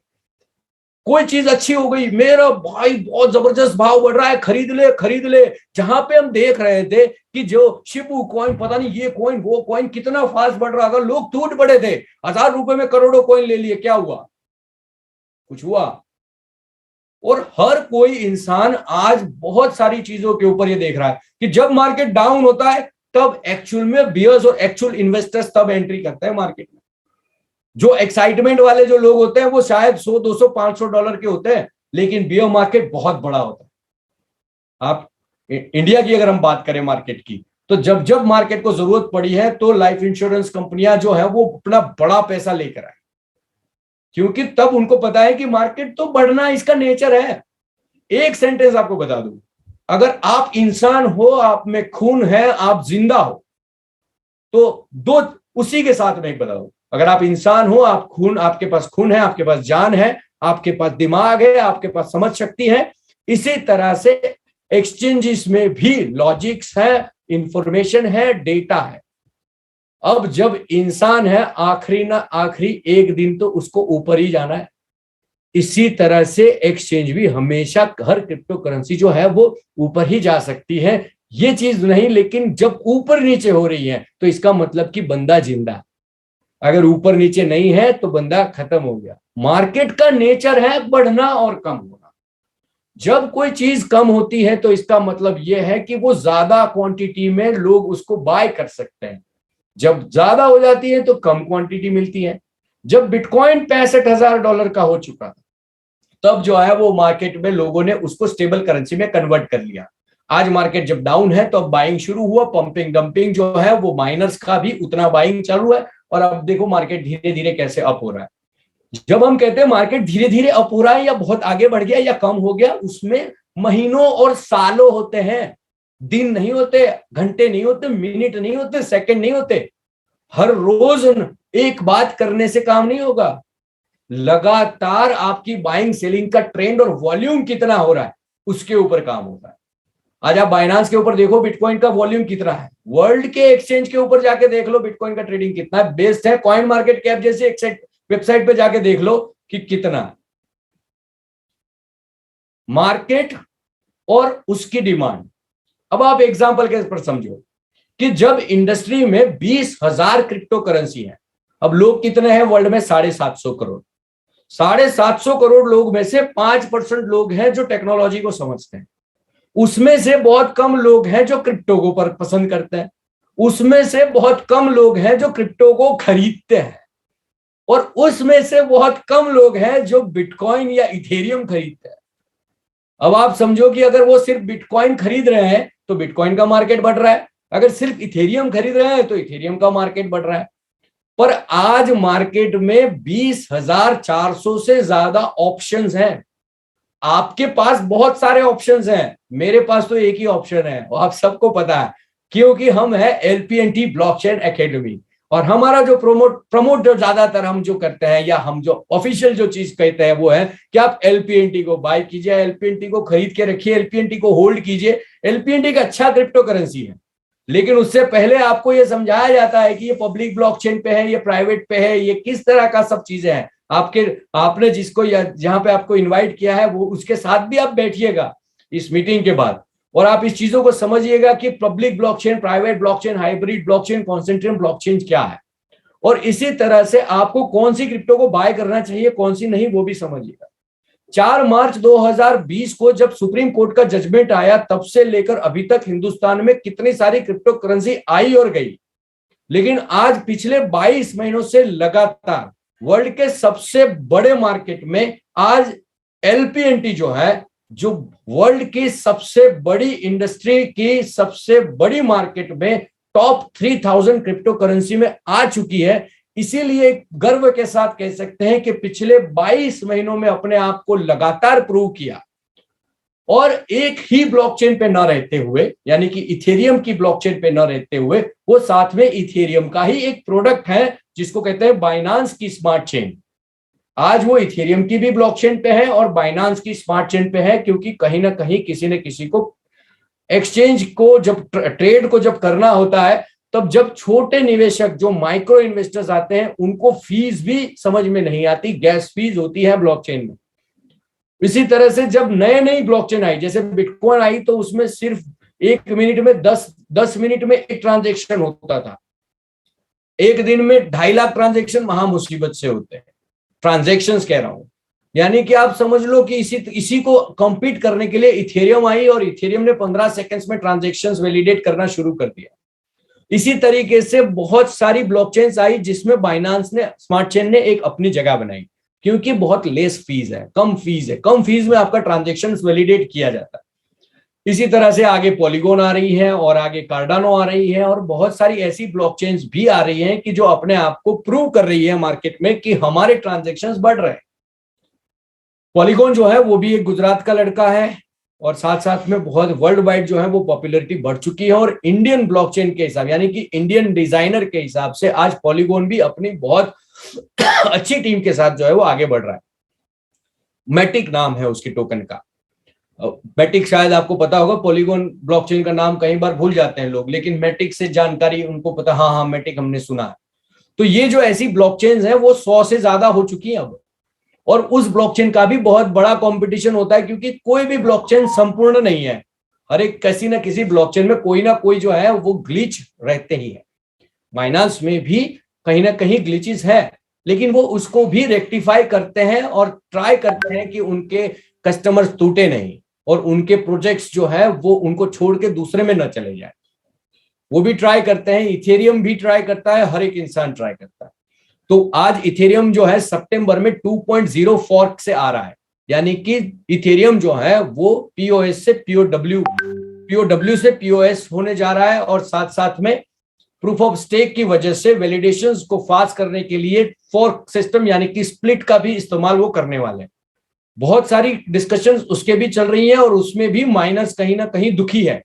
कोई चीज अच्छी हो गई, मेरा भाई बहुत जबरदस्त भाव बढ़ रहा है, खरीद ले खरीद ले। जहां पे हम देख रहे थे कि जो शिबू कॉइन, पता नहीं ये कॉइन वो कॉइन कितना फास्ट बढ़ रहा था, लोग टूट पड़े थे, $1000 में करोड़ों कॉइन ले लिए। क्या हुआ? कुछ हुआ? और हर कोई इंसान आज बहुत सारी चीजों के ऊपर ये देख रहा है कि जब मार्केट डाउन होता है तब एक्चुअल में बियर्स और एक्चुअल इन्वेस्टर्स तब एंट्री करते हैं मार्केट में। जो एक्साइटमेंट वाले जो लोग होते हैं वो शायद $100, $200, $500 के होते हैं, लेकिन बियर मार्केट बहुत बड़ा होता है। आप इंडिया की अगर हम बात करें मार्केट की, तो जब जब मार्केट को जरूरत पड़ी है तो लाइफ इंश्योरेंस कंपनियां जो है वो अपना बड़ा पैसा लेकर आए, क्योंकि तब उनको पता है कि मार्केट तो बढ़ना इसका नेचर है। एक सेंटेंस आपको बता दूं, अगर आप इंसान हो, आप में खून है, आप जिंदा हो, तो दो उसी के साथ में एक बता दूं, अगर आप इंसान हो, आप खून, आपके पास खून है, आपके पास जान है, आपके पास दिमाग है, आपके पास समझ शक्ति है, इसी तरह से एक्सचेंजेस में भी लॉजिक्स है, इंफॉर्मेशन है, डेटा है। अब जब इंसान है, आखिरी ना आखिरी एक दिन तो उसको ऊपर ही जाना है। इसी तरह से एक्सचेंज भी हमेशा, हर क्रिप्टो करेंसी जो है वो ऊपर ही जा सकती है, ये चीज नहीं। लेकिन जब ऊपर नीचे हो रही है तो इसका मतलब कि बंदा जिंदा है, अगर ऊपर नीचे नहीं है तो बंदा खत्म हो गया। मार्केट का नेचर है बढ़ना और कम होना। जब कोई चीज कम होती है तो इसका मतलब यह है कि वो ज्यादा क्वांटिटी में लोग उसको बाय कर सकते हैं, जब ज्यादा हो जाती है तो कम क्वांटिटी मिलती है। जब बिटकॉइन $65,000 का हो चुका था, तब जो है वो मार्केट में लोगों ने उसको स्टेबल करेंसी में कन्वर्ट कर लिया। आज मार्केट जब डाउन है तो अब बाइंग शुरू हुआ, पंपिंग डंपिंग जो है वो माइनर्स का भी उतना बाइंग चालू है, और अब देखो मार्केट धीरे धीरे कैसे अप हो रहा है। जब हम कहते हैं मार्केट धीरे धीरे अप हो रहा है या बहुत आगे बढ़ गया या कम हो गया, उसमें महीनों और सालों होते हैं, दिन नहीं होते, घंटे नहीं होते, मिनट नहीं होते, सेकंड नहीं होते। हर रोज एक बात करने से काम नहीं होगा, लगातार आपकी बाइंग सेलिंग का ट्रेंड और वॉल्यूम कितना हो रहा है उसके ऊपर काम होता है। आज आप बाइनांस के ऊपर देखो बिटकॉइन का वॉल्यूम कितना है, वर्ल्ड के एक्सचेंज के ऊपर जाके देख लो बिटकॉइन का ट्रेडिंग कितना है, बेस्ड है कॉइन मार्केट कैप जैसे वेबसाइट पे जाके देख लो कि कितना है। मार्केट और उसकी डिमांड। अब आप एग्जांपल के पर समझो कि जब इंडस्ट्री में 20,000 क्रिप्टो करेंसी है, अब लोग कितने हैं वर्ल्ड में? 750 करोड़। 750 करोड़ लोग में से 5% लोग हैं जो टेक्नोलॉजी को समझते हैं, उसमें से बहुत कम लोग हैं जो क्रिप्टो को पर पसंद करते हैं, उसमें से बहुत कम लोग हैं जो क्रिप्टो को खरीदते हैं, और उसमें से बहुत कम लोग हैं जो बिटकॉइन या इथेरियम खरीदते हैं। अब आप समझो कि अगर वो सिर्फ बिटकॉइन खरीद रहे हैं तो बिटकॉइन का मार्केट बढ़ रहा है, अगर सिर्फ इथेरियम खरीद रहे हैं तो इथेरियम का मार्केट बढ़ रहा है। पर आज मार्केट में 20,400 से ज्यादा ऑप्शंस हैं। आपके पास बहुत सारे ऑप्शंस हैं, मेरे पास तो एक ही ऑप्शन है, और आप सबको पता है क्योंकि हम है LP&T ब्लॉकचेन एकेडमी। और हमारा जो प्रमोट जो ज्यादातर हम जो करते हैं या हम जो ऑफिशियल जो चीज कहते हैं वो है कि आप LP&T को बाय कीजिए, LP&T को खरीद के रखिए, LP&T को होल्ड कीजिए। LP&T का अच्छा क्रिप्टो करेंसी है, लेकिन उससे पहले आपको यह समझाया जाता है कि ये पब्लिक ब्लॉकचेन पे है, ये प्राइवेट पे है, ये किस तरह का सब चीजें हैं। आपने जिसको जहां पे आपको इनवाइट किया है वो उसके साथ भी आप बैठिएगा इस मीटिंग के बाद, और आप इस चीजों को समझिएगा कि public blockchain, private blockchain, hybrid blockchain, concentrated blockchain क्या है, और इसी तरह से आपको कौन सी क्रिप्टो को बाय करना चाहिए, कौन सी नहीं, वो भी समझिएगा। 4 मार्च 2020 को जब सुप्रीम कोर्ट का जजमेंट आया, तब से लेकर अभी तक हिंदुस्तान में कितनी सारी क्रिप्टो करेंसी आई और गई, लेकिन आज पिछले 22 महीनों से लगातार वर्ल्ड के सबसे बड़े मार्केट में आज एलपीएनटी जो है, जो वर्ल्ड की सबसे बड़ी इंडस्ट्री की सबसे बड़ी मार्केट में टॉप 3000 क्रिप्टो करेंसी में आ चुकी है। इसीलिए गर्व के साथ कह सकते हैं कि पिछले 22 महीनों में अपने आप को लगातार प्रूव किया, और एक ही ब्लॉकचेन पे न रहते हुए, यानी कि इथेरियम की ब्लॉकचेन पे न रहते हुए, वो साथ में इथेरियम का ही एक प्रोडक्ट है जिसको कहते हैं बाइनांस की स्मार्ट चेन। आज वो इथेरियम की भी ब्लॉकचेन पे है और बाइनांस की स्मार्ट चेन पे है, क्योंकि कहीं ना कहीं किसी न किसी को एक्सचेंज को जब ट्रेड को जब करना होता है, तब जब छोटे निवेशक जो माइक्रो इन्वेस्टर्स आते हैं, उनको फीस भी समझ में नहीं आती, गैस फीस होती है ब्लॉकचेन में। इसी तरह से जब नए नई ब्लॉकचेन आई, जैसे बिटकॉइन आई, तो उसमें सिर्फ 1 मिनट में 10 मिनट में एक ट्रांजेक्शन होता था। एक दिन में 2.5 लाख ट्रांजेक्शन महा मुसीबत से होते हैं, ट्रांजेक्शंस कह रहा हूं। यानी कि आप समझ लो कि इसी को कंपीट करने के लिए इथेरियम आई, और इथेरियम ने 15 सेकंड्स में ट्रांजेक्शंस वैलिडेट करना शुरू कर दिया। इसी तरीके से बहुत सारी ब्लॉकचेन्स आई जिसमें बाइनांस ने, स्मार्ट चेन ने एक अपनी जगह बनाई, क्योंकि बहुत लेस फीस है, कम फीस में आपका ट्रांजेक्शन वैलिडेट किया जाता है। इसी तरह से आगे पॉलीगॉन आ रही है, और आगे कार्डानो आ रही है, और बहुत सारी ऐसी ब्लॉकचेन्स भी आ रही हैं कि जो अपने आप को प्रूव कर रही है मार्केट में कि हमारे ट्रांजेक्शंस बढ़ रहे हैं। पॉलीगॉन जो है वो भी एक गुजरात का लड़का है, और साथ साथ में बहुत वर्ल्ड वाइड जो है वो पॉपुलैरिटी बढ़ चुकी है। और इंडियन ब्लॉकचेन के हिसाब, यानी कि इंडियन डिजाइनर के हिसाब से, आज पॉलीगॉन भी अपनी बहुत अच्छी टीम के साथ जो है वो आगे बढ़ रहा है। मैटिक नाम है उसकी टोकन का। मैटिक शायद आपको पता होगा, पॉलीगॉन ब्लॉकचेन का नाम कई बार भूल जाते हैं लोग, लेकिन मैटिक से जानकारी उनको पता, हाँ मैटिक हमने सुना है। तो ये जो ऐसी ब्लॉकचेन है वो 100 से ज्यादा हो चुकी है अब, और उस ब्लॉकचेन का भी बहुत बड़ा कंपटीशन होता है, क्योंकि कोई भी ब्लॉकचेन संपूर्ण नहीं है। हर एक किसी ना किसी ब्लॉकचेन में कोई ना कोई जो है वो ग्लिच रहते ही है। बाइनांस में भी कहीं ना कहीं ग्लिचेस है, लेकिन वो उसको भी रेक्टिफाई करते हैं और ट्राई करते हैं कि उनके कस्टमर्स टूटे नहीं, और उनके प्रोजेक्ट्स जो है वो उनको छोड़ के दूसरे में न चले जाए। वो भी ट्राई करते हैं, इथेरियम भी ट्राई करता है, हर एक इंसान ट्राई करता है। तो आज इथेरियम जो है सितंबर में 2.0 फॉर्क से आ रहा है, यानी कि इथेरियम जो है वो पीओएस से पीओडब्ल्यू से पीओएस होने जा रहा है, और साथ साथ में प्रूफ ऑफ स्टेक की वजह से वैलिडेशंस को फास्ट करने के लिए फॉर्क सिस्टम, यानी कि स्प्लिट का भी इस्तेमाल वो करने वाले हैं। बहुत सारी डिस्कशंस उसके भी चल रही हैं, और उसमें भी माइनर्स कहीं ना कहीं दुखी है।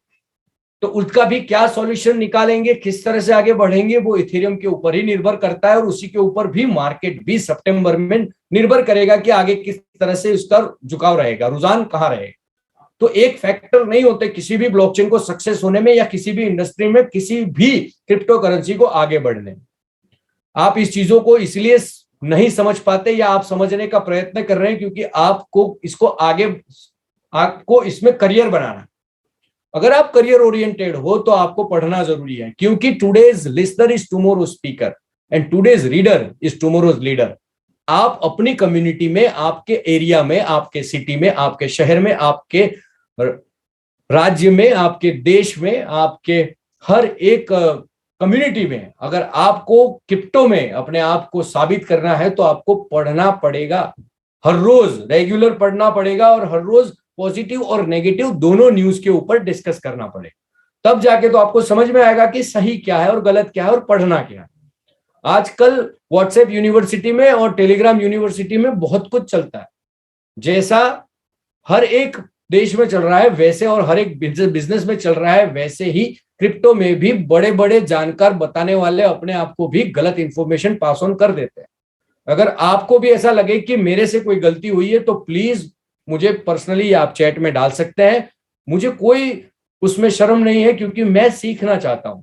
तो उसका भी क्या सॉल्यूशन निकालेंगे, किस तरह से आगे बढ़ेंगे, वो इथेरियम के ऊपर ही निर्भर करता है, और उसी के ऊपर भी मार्केट भी सितंबर में निर्भर करेगा कि आगे किस तरह से उसका झुकाव रहेगा, रुझान कहाँ रहेगा। तो एक फैक्टर नहीं होते किसी भी ब्लॉकचेन को सक्सेस होने में, या किसी भी इंडस्ट्री में, किसी भी क्रिप्टो करेंसी को आगे बढ़ने में। आप इस चीजों को इसलिए नहीं समझ पाते, या आप समझने का प्रयत्न कर रहे हैं क्योंकि आपको इसको आगे, आपको इसमें करियर बनाना। अगर आप करियर ओरिएंटेड हो तो आपको पढ़ना जरूरी है, क्योंकि today's listener is tomorrow speaker and today's reader is tomorrow's leader. आप अपनी कम्युनिटी में, आपके एरिया में, आपके सिटी में, आपके शहर में, आपके राज्य में, आपके देश में, आपके हर एक कम्युनिटी में, अगर आपको क्रिप्टो में अपने आप को साबित करना है तो आपको पढ़ना पड़ेगा, हर रोज रेगुलर पढ़ना पड़ेगा, और हर रोज पॉजिटिव और नेगेटिव दोनों न्यूज के ऊपर डिस्कस करना पड़ेगा। तब जाके तो आपको समझ में आएगा कि सही क्या है और गलत क्या है और पढ़ना क्या है। आजकल व्हाट्सएप यूनिवर्सिटी में और टेलीग्राम यूनिवर्सिटी में बहुत कुछ चलता है। जैसा हर एक देश में चल रहा है वैसे, और हर एक बिजनेस में चल रहा है वैसे ही, क्रिप्टो में भी बड़े बड़े जानकार बताने वाले अपने आप को भी गलत इंफॉर्मेशन पास ऑन कर देते हैं। अगर आपको भी ऐसा लगे कि मेरे से कोई गलती हुई है तो प्लीज मुझे पर्सनली आप चैट में डाल सकते हैं। मुझे कोई उसमें शर्म नहीं है, क्योंकि मैं सीखना चाहता हूं।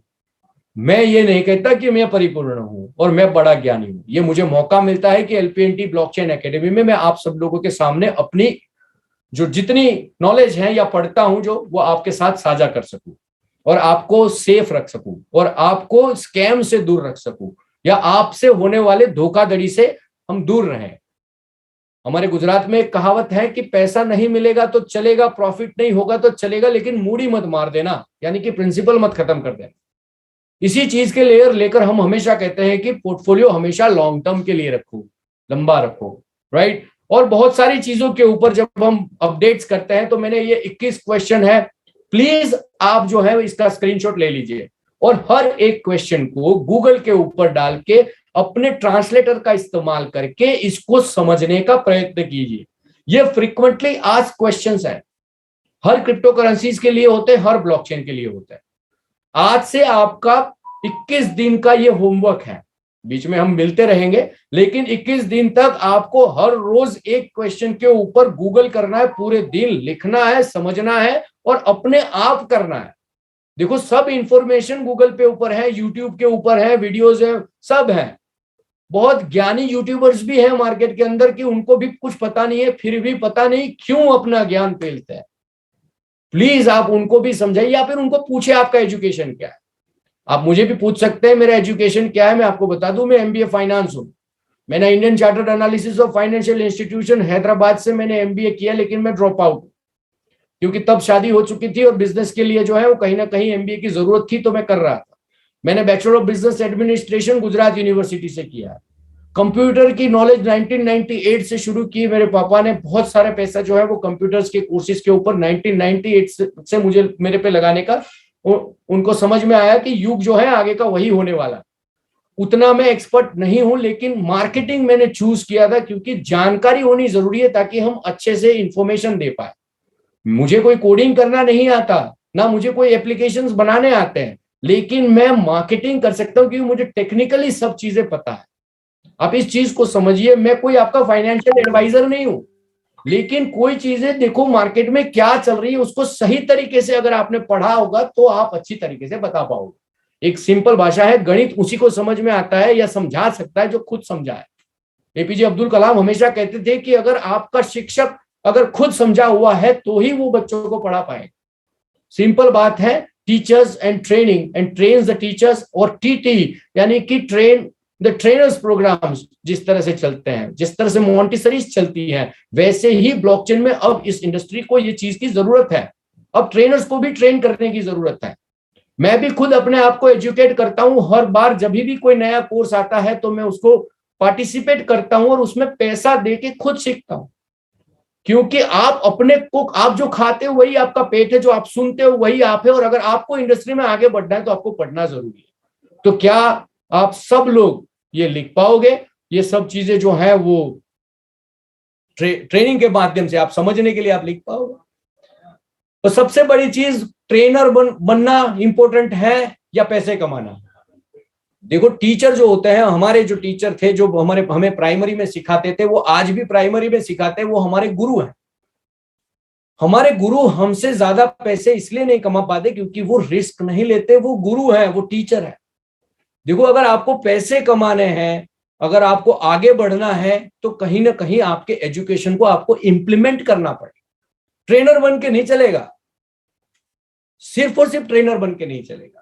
मैं ये नहीं कहता कि मैं परिपूर्ण हूं और मैं बड़ा ज्ञानी हूं। ये मुझे मौका मिलता है कि एलपीएनटी ब्लॉकचेन एकेडमी में मैं आप सब लोगों के सामने अपनी जो जितनी नॉलेज है या पढ़ता हूं जो, वो आपके साथ साझा कर सकूं, और आपको सेफ रख सकूं, और आपको स्कैम से दूर रख सकूं, या आपसे होने वाले धोखाधड़ी से हम दूर रहें। हमारे गुजरात में एक कहावत है कि पैसा नहीं मिलेगा तो चलेगा, प्रॉफिट नहीं होगा तो चलेगा, लेकिन मूडी मत मार देना, यानी कि प्रिंसिपल मत खत्म कर देना। इसी चीज के लेयर लेकर हम हमेशा कहते हैं कि पोर्टफोलियो हमेशा लॉन्ग टर्म के लिए रखो, लंबा रखो, राइट। और बहुत सारी चीजों के ऊपर जब हम अपडेट्स करते हैं तो मैंने ये 21 क्वेश्चन है, प्लीज आप जो है इसका स्क्रीनशॉट ले लीजिए और हर एक क्वेश्चन को गूगल के ऊपर डाल के अपने ट्रांसलेटर का इस्तेमाल करके इसको समझने का प्रयत्न कीजिए। ये फ्रीक्वेंटली आस्क्ड क्वेश्चंस है, हर क्रिप्टो करेंसीज के लिए होते हैं, हर ब्लॉकचेन के लिए होता है। आज से आपका 21 दिन का ये होमवर्क है, बीच में हम मिलते रहेंगे, लेकिन 21 दिन तक आपको हर रोज एक क्वेश्चन के ऊपर गूगल करना है, पूरे दिन लिखना है, समझना है और अपने आप करना है। देखो सब इंफॉर्मेशन गूगल पे ऊपर है, यूट्यूब के ऊपर है, वीडियोस है, सब है। बहुत ज्ञानी यूट्यूबर्स भी हैं मार्केट के अंदर कि उनको भी कुछ पता नहीं है, फिर भी पता नहीं क्यों अपना ज्ञान फैलता है। प्लीज आप उनको भी समझाइए या फिर उनको पूछे आपका एजुकेशन क्या है। आप मुझे भी पूछ सकते हैं मेरा एजुकेशन क्या है, मैं आपको बता दूं मैं एमबीए फाइनेंस हूं। मैंने Indian chartered analysis of financial institution Hyderabad से मैंने एमबीए किया, लेकिन मैं ड्रॉप आउट क्योंकि तब शादी हो चुकी थी और बिजनेस के लिए जो है वो कहीं ना कहीं एमबीए की जरूरत थी, तो मैं कर रहा था। मैंने bachelor of business administration Gujarat university से किया। कंप्यूटर की नॉलेज 1998 से शुरू की। मेरे पापा ने बहुत सारे पैसा जो है वो कंप्यूटर्स के कोर्सेज के ऊपर 1998 से मुझे मेरे पे लगाने का, उनको समझ में आया कि युग जो है आगे का वही होने वाला। उतना मैं एक्सपर्ट नहीं हूं, लेकिन मार्केटिंग मैंने चूज किया था क्योंकि जानकारी होनी जरूरी है ताकि हम अच्छे से इंफॉर्मेशन दे पाए। मुझे कोई कोडिंग करना नहीं आता, ना मुझे कोई एप्लीकेशंस बनाने आते हैं, लेकिन मैं मार्केटिंग कर सकता हूं क्योंकि मुझे टेक्निकली सब चीजें पता है। आप इस चीज को समझिए, मैं कोई आपका फाइनेंशियल एडवाइजर नहीं हूं, लेकिन कोई चीजें देखो मार्केट में क्या चल रही है उसको सही तरीके से अगर आपने पढ़ा होगा तो आप अच्छी तरीके से बता पाओगे। एक सिंपल भाषा है, गणित उसी को समझ में आता है या समझा सकता है जो खुद समझा है। एपीजे अब्दुल कलाम हमेशा कहते थे कि अगर आपका शिक्षक अगर खुद समझा हुआ है तो ही वो बच्चों को पढ़ा पाए। सिंपल बात है, teachers and training and trains the teachers, और टीटी यानी कि ट्रेन द ट्रेनर्स प्रोग्राम्स जिस तरह से चलते हैं, जिस तरह से मॉन्टेसरीज चलती हैं, वैसे ही ब्लॉकचेन में अब इस इंडस्ट्री को ये चीज की जरूरत है। अब ट्रेनर्स को भी ट्रेन करने की जरूरत है। मैं भी खुद अपने आप को एजुकेट करता हूं। हर बार जब भी कोई नया कोर्स आता है तो मैं उसको पार्टिसिपेट करता हूं और उसमें पैसा दे के खुद सीखता हूं, क्योंकि आप अपने को, आप जो खाते हो वही आपका पेट है, जो आप सुनते हो वही आप है, और अगर आपको इंडस्ट्री में आगे बढ़ना है तो आपको पढ़ना जरूरी है। तो क्या आप सब लोग ये लिख पाओगे? ये सब चीजें जो है वो ट्रेनिंग के माध्यम से आप समझने के लिए आप लिख पाओगे। तो सबसे बड़ी चीज ट्रेनर बनना इंपॉर्टेंट है या पैसे कमाना? देखो टीचर जो होते हैं, हमारे जो टीचर थे जो हमें प्राइमरी में सिखाते थे, वो आज भी प्राइमरी में सिखाते हैं, वो हमारे गुरु हैं। हमारे गुरु हमसे ज्यादा पैसे इसलिए नहीं कमा पाते क्योंकि वो रिस्क नहीं लेते, वो गुरु हैं, वो टीचर है। देखो अगर आपको पैसे कमाने हैं, अगर आपको आगे बढ़ना है तो कहीं ना कहीं आपके एजुकेशन को आपको इंप्लीमेंट करना पड़ेगा। ट्रेनर बन के नहीं चलेगा, सिर्फ और सिर्फ ट्रेनर बन के नहीं चलेगा।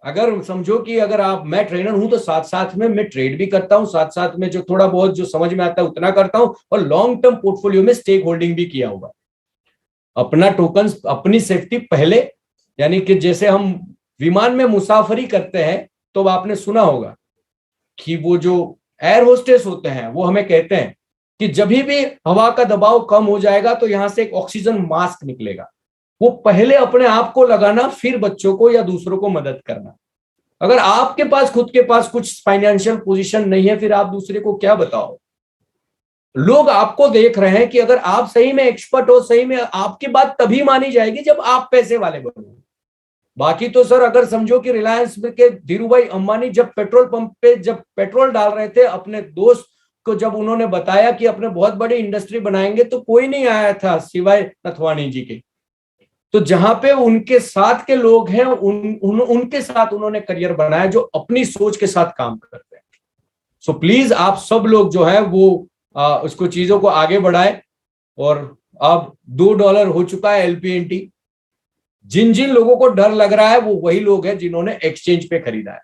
अगर समझो कि अगर मैं ट्रेनर हूं तो साथ साथ में मैं ट्रेड भी करता हूं, साथ साथ में जो थोड़ा बहुत जो समझ में आता है उतना करता हूं, और लॉन्ग टर्म पोर्टफोलियो में स्टेक होल्डिंग भी किया हुआ। अपना टोकन, अपनी सेफ्टी पहले, यानी कि जैसे हम विमान में मुसाफरी करते हैं तो आपने सुना होगा कि वो जो एयर होस्टेस होते हैं वो हमें कहते हैं कि जब भी हवा का दबाव कम हो जाएगा तो यहां से एक ऑक्सीजन मास्क निकलेगा, वो पहले अपने आप को लगाना, फिर बच्चों को या दूसरों को मदद करना। अगर आपके पास खुद के पास कुछ फाइनेंशियल पोजीशन नहीं है, फिर आप दूसरे को क्या बताओ? लोग आपको देख रहे हैं कि अगर आप सही में एक्सपर्ट हो, सही में आपकी बात तभी मानी जाएगी जब आप पैसे वाले बनो। बाकी तो सर अगर समझो कि रिलायंस के धीरूभाई अंबानी जब पेट्रोल पंप पे जब पेट्रोल डाल रहे थे, अपने दोस्त को जब उन्होंने बताया कि अपने बहुत बड़ी इंडस्ट्री बनाएंगे, तो कोई नहीं आया था सिवाय नथवानी जी के। तो जहां पे उनके साथ के लोग हैं उनके साथ उन्होंने करियर बनाया जो अपनी सोच के साथ काम करते हैं। सो प्लीज आप सब लोग जो है वो उसको चीजों को आगे बढ़ाए। और अब $2 हो चुका है एलपीएनटी। जिन जिन लोगों को डर लग रहा है वो वही लोग हैं जिन्होंने एक्सचेंज पे खरीदा है,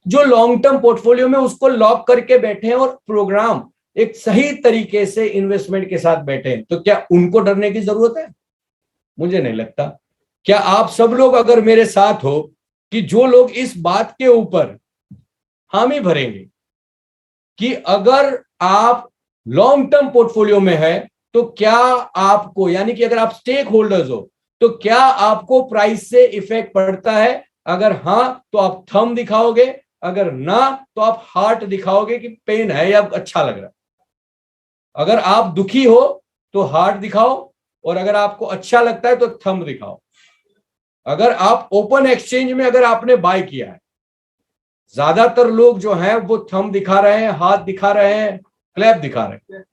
जो लॉन्ग टर्म पोर्टफोलियो में उसको लॉक करके बैठे हैं और प्रोग्राम एक सही तरीके से इन्वेस्टमेंट के साथ बैठे हैं, तो क्या उनको डरने की जरूरत है? मुझे नहीं लगता। क्या आप सब लोग अगर मेरे साथ हो कि जो लोग इस बात के ऊपर हामी भरेंगे कि अगर आप लॉन्ग टर्म पोर्टफोलियो में है तो क्या आपको, यानी कि अगर आप स्टेक होल्डर्स हो, तो क्या आपको प्राइस से इफेक्ट पड़ता है? अगर हां तो आप थंब दिखाओगे, अगर ना तो आप हार्ट दिखाओगे कि पेन है या अच्छा लग रहा है। अगर आप दुखी हो तो हार्ट दिखाओ, और अगर आपको अच्छा लगता है तो थंब दिखाओ। अगर आप ओपन एक्सचेंज में अगर आपने बाय किया है, ज्यादातर लोग जो हैं वो थंब दिखा रहे हैं, हाथ दिखा रहे हैं, क्लैप दिखा रहे हैं।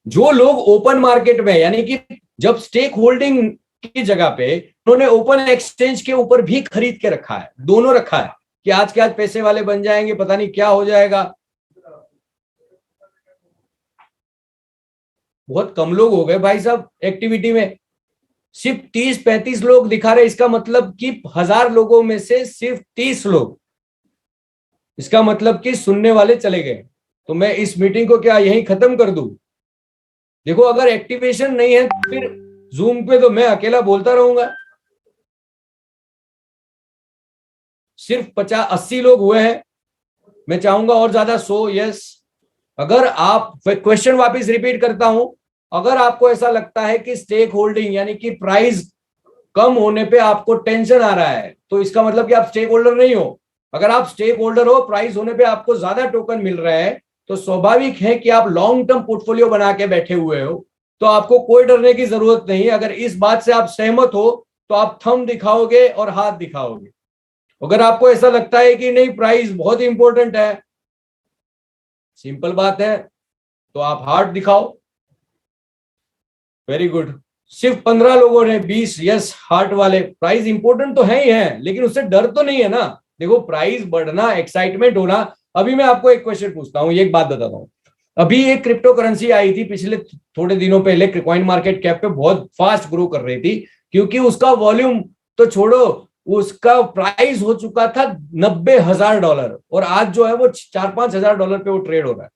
जो लोग ओपन मार्केट में, यानी कि जब स्टेक होल्डिंग की जगह पे उन्होंने ओपन एक्सचेंज के ऊपर भी खरीद के रखा है, दोनों रखा है कि आज के आज पैसे वाले बन जाएंगे, पता नहीं क्या हो जाएगा। बहुत कम लोग हो गए भाई साहब एक्टिविटी में, सिर्फ 30-35 लोग दिखा रहे। इसका मतलब कि 1000 लोगों में से सिर्फ 30 लोग, इसका मतलब कि सुनने वाले चले गए। तो मैं इस मीटिंग को क्या यहीं खत्म कर दूं? देखो, अगर एक्टिवेशन नहीं है तो फिर जूम पे तो मैं अकेला बोलता रहूंगा। सिर्फ 50-80 लोग हुए हैं, मैं चाहूंगा और ज्यादा 100। यस, अगर आप, क्वेश्चन वापस रिपीट करता हूं, अगर आपको ऐसा लगता है कि स्टेक होल्डिंग यानी कि प्राइस कम होने पे आपको टेंशन आ रहा है, तो इसका मतलब कि आप स्टेक होल्डर नहीं हो। अगर आप स्टेक होल्डर हो, प्राइस होने पे आपको ज्यादा टोकन मिल रहा है, तो स्वाभाविक है कि आप लॉन्ग टर्म पोर्टफोलियो बना के बैठे हुए हो, तो आपको कोई डरने की जरूरत नहीं। अगर इस बात से आप सहमत हो तो आप थंब दिखाओगे और हाथ दिखाओगे। अगर आपको ऐसा लगता है कि नहीं, प्राइस बहुत इंपॉर्टेंट है, सिंपल बात है, तो आप हार्ट दिखाओ। Very good. सिर्फ 15 लोगों ने 20 यस हार्ट वाले। प्राइस इंपॉर्टेंट तो है ही है, लेकिन उससे डर तो नहीं है ना। देखो, प्राइस बढ़ना, एक्साइटमेंट होना। अभी मैं आपको एक क्वेश्चन पूछता हूं, एक बात बताता हूं। अभी एक क्रिप्टो करेंसी आई थी पिछले थोड़े दिनों पहले, कॉइन मार्केट कैप पे बहुत फास्ट ग्रो कर रही थी, क्योंकि उसका वॉल्यूम तो छोड़ो, उसका प्राइस हो चुका था $90,000, और आज जो है वो $4-5 हजार पे वो ट्रेड हो रहा है।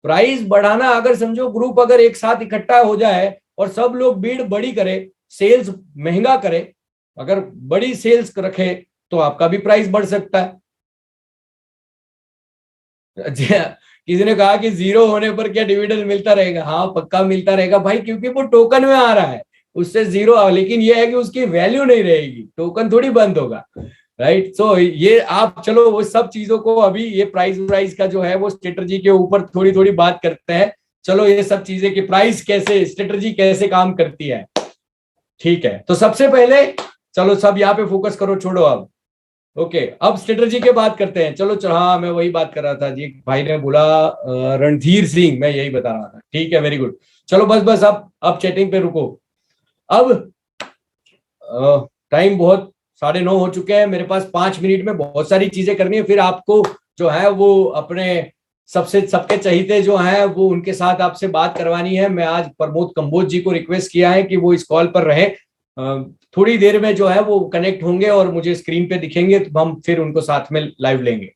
प्राइस बढ़ाना, अगर समझो ग्रुप अगर एक साथ इकट्ठा हो जाए और सब लोग भीड़ बड़ी करे, सेल्स महंगा करे, अगर बड़ी सेल्स रखे, तो आपका भी प्राइस बढ़ सकता है। किसी ने कहा कि जीरो होने पर क्या डिविडेंड मिलता रहेगा? हाँ, पक्का मिलता रहेगा भाई, क्योंकि वो टोकन में आ रहा है, उससे जीरो। लेकिन ये है कि उसकी वैल्यू नहीं रहेगी, टोकन थोड़ी बंद होगा, राइट? सो ये आप, चलो वो सब चीजों को, अभी ये प्राइस का जो है वो स्ट्रेटजी के ऊपर थोड़ी थोड़ी बात करते हैं। चलो, ये सब चीजें कि प्राइस कैसे, स्ट्रेटजी कैसे काम करती है, ठीक है? तो सबसे पहले चलो सब यहाँ पे फोकस करो, छोड़ो अब। ओके, अब स्ट्रेटजी के बात करते हैं। चलो चलो, हाँ मैं वही बात कर रहा था जी, भाई ने बोला रणधीर सिंह, मैं यही बता रहा था। ठीक है, वेरी गुड। चलो बस बस, अब चैटिंग पे रुको। अब टाइम बहुत 9:30 हो चुके हैं, मेरे पास 5 मिनट में बहुत सारी चीजें करनी है। फिर आपको जो है वो अपने सबके चहीते जो हैं वो उनके साथ आपसे बात करवानी है। मैं आज प्रमोद कंबोज जी को रिक्वेस्ट किया है कि वो इस कॉल पर रहे। थोड़ी देर में जो है वो कनेक्ट होंगे और मुझे स्क्रीन पे दिखेंगे, तो हम फिर उनको साथ में लाइव लेंगे,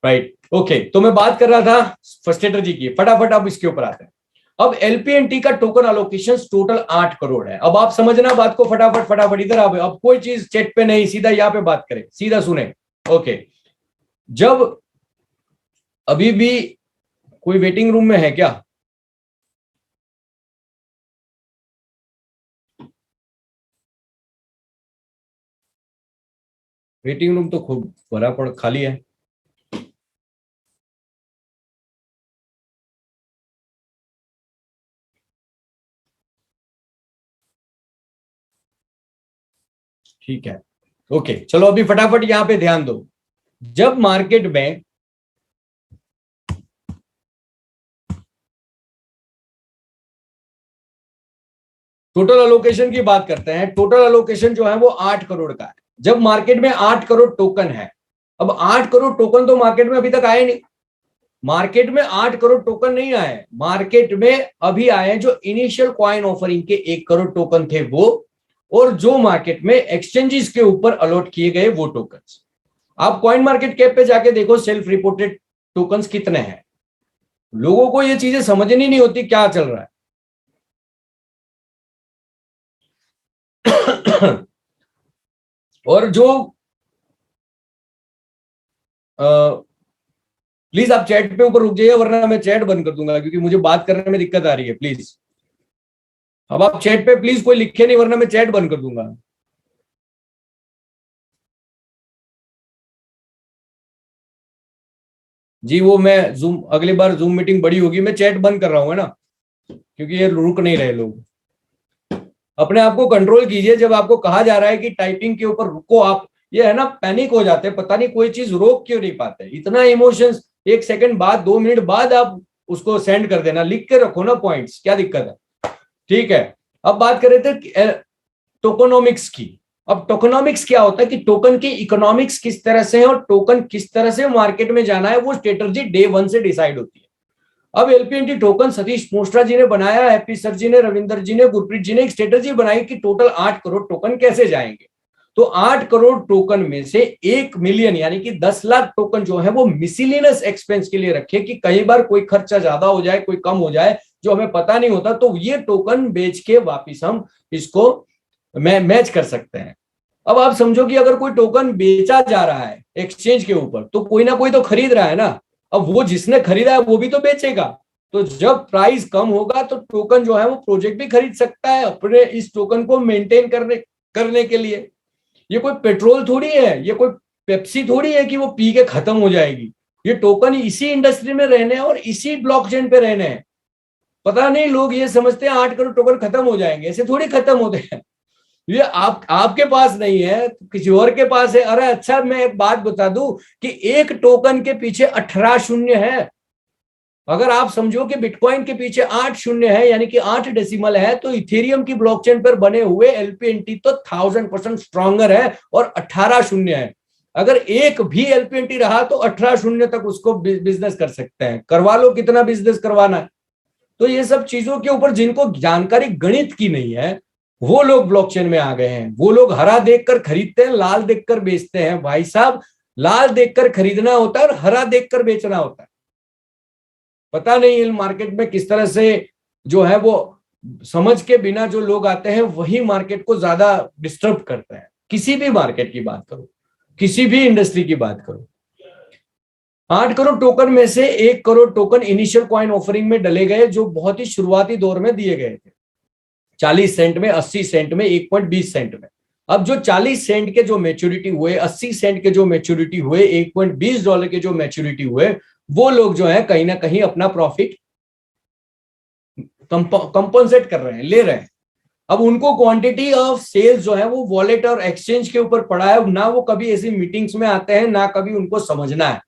राइट? ओके, तो मैं बात कर रहा था स्ट्रेटजी की, फटाफट अब इसके ऊपर आते हैं। अब एलपीएनटी का टोकन अलोकेशन टोटल 8 करोड़ है। अब आप समझना बात को, फटाफट फटाफट इधर आओ। अब कोई चीज चैट पे नहीं, सीधा यहाँ पे बात करें, सीधा सुने। ओके, जब अभी भी कोई वेटिंग रूम में है क्या? वेटिंग रूम तो खूब भरा पड़ खाली है। ठीक है, ओके, चलो अभी फटाफट यहां पे ध्यान दो। जब मार्केट में टोटल अलोकेशन की बात करते हैं, टोटल अलोकेशन जो है वो 8 करोड़ का है। जब मार्केट में 8 करोड़ टोकन है, अब 8 करोड़ टोकन तो मार्केट में अभी तक आए नहीं। मार्केट में 8 करोड़ टोकन नहीं आए, मार्केट में अभी आए जो इनिशियल कॉइन ऑफरिंग के 1 करोड़ टोकन थे वो, और जो मार्केट में एक्सचेंजेस के ऊपर अलॉट किए गए वो टोकन्स। आप कॉइन मार्केट कैप पे जाके देखो सेल्फ रिपोर्टेड टोकन्स कितने हैं। लोगों को ये चीजें समझनी नहीं होती क्या चल रहा है। और जो प्लीज आप चैट पे ऊपर रुक जाइए, वरना मैं चैट बंद कर दूंगा, क्योंकि मुझे बात करने में दिक्कत आ रही है। प्लीज अब आप चैट पे प्लीज कोई लिखे नहीं, वरना मैं चैट बंद कर दूंगा। जी वो मैं जूम, अगली बार जूम मीटिंग बड़ी होगी, मैं चैट बंद कर रहा हूँ, है ना, क्योंकि ये रुक नहीं रहे लोग। अपने आप को कंट्रोल कीजिए, जब आपको कहा जा रहा है कि टाइपिंग के ऊपर रुको, आप ये है ना पैनिक हो जाते हैं, पता नहीं कोई चीज रोक क्यों नहीं पाते, इतना इमोशंस। 1 सेकंड बाद, 2 मिनट बाद आप उसको सेंड कर देना, लिख के रखो ना पॉइंट्स, क्या दिक्कत है। ठीक है, अब बात कर रहे थे टोकोनॉमिक्स की। अब टोकोनॉमिक्स क्या होता है कि टोकन की इकोनॉमिक्स किस तरह से है और टोकन किस तरह से मार्केट में जाना है, वो स्ट्रेटजी डे 1 से डिसाइड होती है। अब एलपीएनटी टोकन सतीश मोस्ट्रा जी ने बनाया, हैप्पी सर जी ने, रविंदर जी ने, गुरप्रीत जी ने एक स्ट्रेटजी बनाई कि टोटल 8 करोड़ टोकन कैसे जाएंगे। तो 8 करोड़ टोकन में से 1 मिलियन यानी कि 10 लाख टोकन जो है वो मिसलिनियस एक्सपेंस के लिए रखे, कि कई बार कोई खर्चा ज्यादा हो जाए, कोई कम हो जाए, जो हमें पता नहीं होता, तो ये टोकन बेच के वापिस हम इसको मैच कर सकते हैं। अब आप समझो कि अगर कोई टोकन बेचा जा रहा है एक्सचेंज के ऊपर, तो कोई ना कोई तो खरीद रहा है ना। अब वो जिसने खरीदा है वो भी तो बेचेगा। तो जब प्राइस कम होगा तो टोकन जो है वो प्रोजेक्ट भी खरीद सकता है अपने इस टोकन को मेंटेन करने के लिए। ये कोई पेट्रोल थोड़ी है, ये कोई पेप्सी थोड़ी है कि वो पी के खत्म हो जाएगी। ये टोकन इसी इंडस्ट्री में रहने हैं और इसी ब्लॉकचेन पे रहने हैं। पता नहीं लोग ये समझते हैं 8 करोड़ टोकन खत्म हो जाएंगे, ऐसे थोड़ी खत्म होते हैं। ये आपके पास नहीं है तो किसी और के पास है। अरे अच्छा, मैं एक बात बता दूं कि एक टोकन के पीछे 18 शून्य है। अगर आप समझो कि बिटकॉइन के पीछे 8 शून्य है, यानी कि 8 डेसिमल है, तो इथेरियम की ब्लॉकचेन पर बने हुए एलपीएनटी तो 1000% स्ट्रॉन्गर है और 18 शून्य है। अगर एक भी एलपीएनटी रहा तो 18 शून्य तक उसको बिजनेस कर सकते हैं। करवा लो, कितना बिजनेस करवाना है। तो ये सब चीजों के ऊपर जिनको जानकारी गणित की नहीं है, वो लोग ब्लॉकचेन में आ गए हैं। वो लोग हरा देखकर खरीदते हैं, लाल देखकर बेचते हैं। भाई साहब, लाल देखकर खरीदना होता है और हरा देखकर बेचना होता है। पता नहीं इन मार्केट में किस तरह से जो है वो समझ के बिना जो लोग आते हैं वही मार्केट को ज्यादा डिस्टर्ब करते हैं। किसी भी मार्केट की बात करो, किसी भी इंडस्ट्री की बात करो। 8 करोड़ टोकन में से 1 crore token initial coin offering में डले गए, जो बहुत ही शुरुआती दौर में दिए गए थे। 40 सेंट में, 80 सेंट में, 1.20 सेंट में। अब जो 40 सेंट के जो मैच्योरिटी हुए, 80 सेंट के जो मैच्योरिटी हुए, $1.20 के जो मैच्योरिटी हुए, वो लोग जो है कहीं ना कहीं अपना प्रॉफिट कंपनसेट कर रहे हैं, ले रहे हैं। अब उनको क्वांटिटी ऑफ सेल्स जो है वो वॉलेट और एक्सचेंज के ऊपर पड़ा है ना। वो कभी ऐसी मीटिंग्स में आते हैं ना कभी उनको समझना है।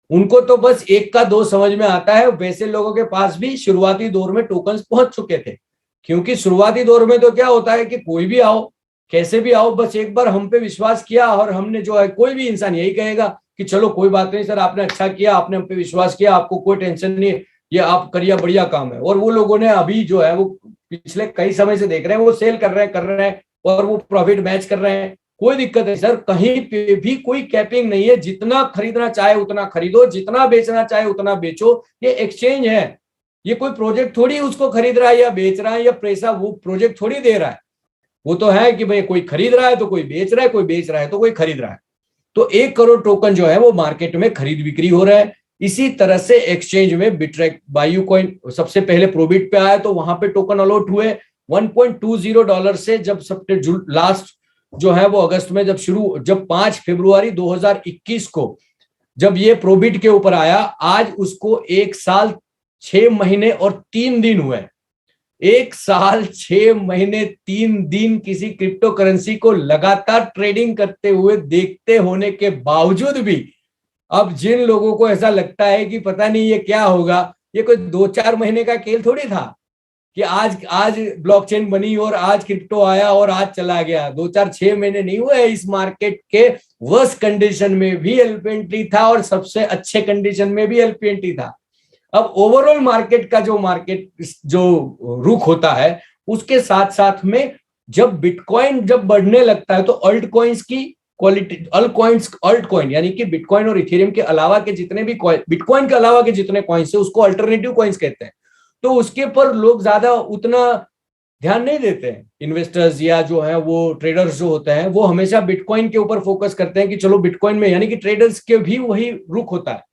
उनको तो बस 1 का 2 समझ में आता है। वैसे लोगों के पास भी शुरुआती दौर में टोकन्स पहुंच चुके थे, क्योंकि शुरुआती दौर में तो क्या होता है कि कोई भी आओ, कैसे भी आओ, बस एक बार हम पे विश्वास किया और हमने जो है, कोई भी इंसान यही कहेगा कि चलो कोई बात नहीं सर, आपने अच्छा किया, आपने हम पे विश्वास किया, आपको कोई टेंशन नहीं है, ये आप करिए, बढ़िया काम है। और वो लोगों ने अभी जो है वो पिछले कई समय से देख रहे हैं, वो सेल कर रहे हैं और वो प्रॉफिट मैच कर रहे हैं। कोई दिक्कत नहीं सर, कहीं पे भी कोई कैपिंग नहीं है। जितना खरीदना चाहे उतना खरीदो, जितना बेचना चाहे उतना बेचो। ये एक्सचेंज है, ये कोई प्रोजेक्ट थोड़ी उसको खरीद रहा है या बेच रहा है, या पैसा वो प्रोजेक्ट थोड़ी दे रहा है। वो तो है कि भाई कोई खरीद रहा है तो कोई बेच रहा है, कोई बेच रहा है तो कोई खरीद रहा है। तो 1 करोड़ टोकन जो है वो मार्केट में खरीद बिक्री हो रहा है। इसी तरह से एक्सचेंज में बिटरेक बायू कॉइन सबसे पहले प्रोबिट पे आया, तो वहां पे टोकन अलॉट हुए $1.20 से। जब लास्ट जो है वो अगस्त में जब 5 फरवरी 2021 को जब ये प्रोबिट के ऊपर आया, आज उसको 1 साल 6 महीने और 3 दिन हुए। 1 साल 6 महीने 3 दिन किसी क्रिप्टो करेंसी को लगातार ट्रेडिंग करते हुए देखते होने के बावजूद भी अब जिन लोगों को ऐसा लगता है कि पता नहीं ये क्या होगा, ये कोई 2-4 महीने का खेल थोड़ी था कि आज ब्लॉकचेन बनी और आज क्रिप्टो आया और आज चला गया। 2-4-6 महीने नहीं हुए। इस मार्केट के वर्स्ट कंडीशन में भी एलपीएनटी था और सबसे अच्छे कंडीशन में भी एलपीएनटी था। अब ओवरऑल मार्केट का जो रुख होता है, उसके साथ साथ में जब बिटकॉइन जब बढ़ने लगता है तो अल्ट कॉइन्स की क्वालिटी अल्ट कॉइन यानी कि बिटकॉइन और इथेरियम के अलावा के जितने भी बिटकॉइन के अलावा के जितने कॉइन्स है उसको अल्टरनेटिव कॉइन्स कहते हैं। तो उसके पर लोग ज्यादा उतना ध्यान नहीं देते हैं। इन्वेस्टर्स या जो है वो ट्रेडर्स जो होते हैं वो हमेशा बिटकॉइन के ऊपर फोकस करते हैं कि चलो बिटकॉइन में, यानी कि ट्रेडर्स के भी वही रुख होता है।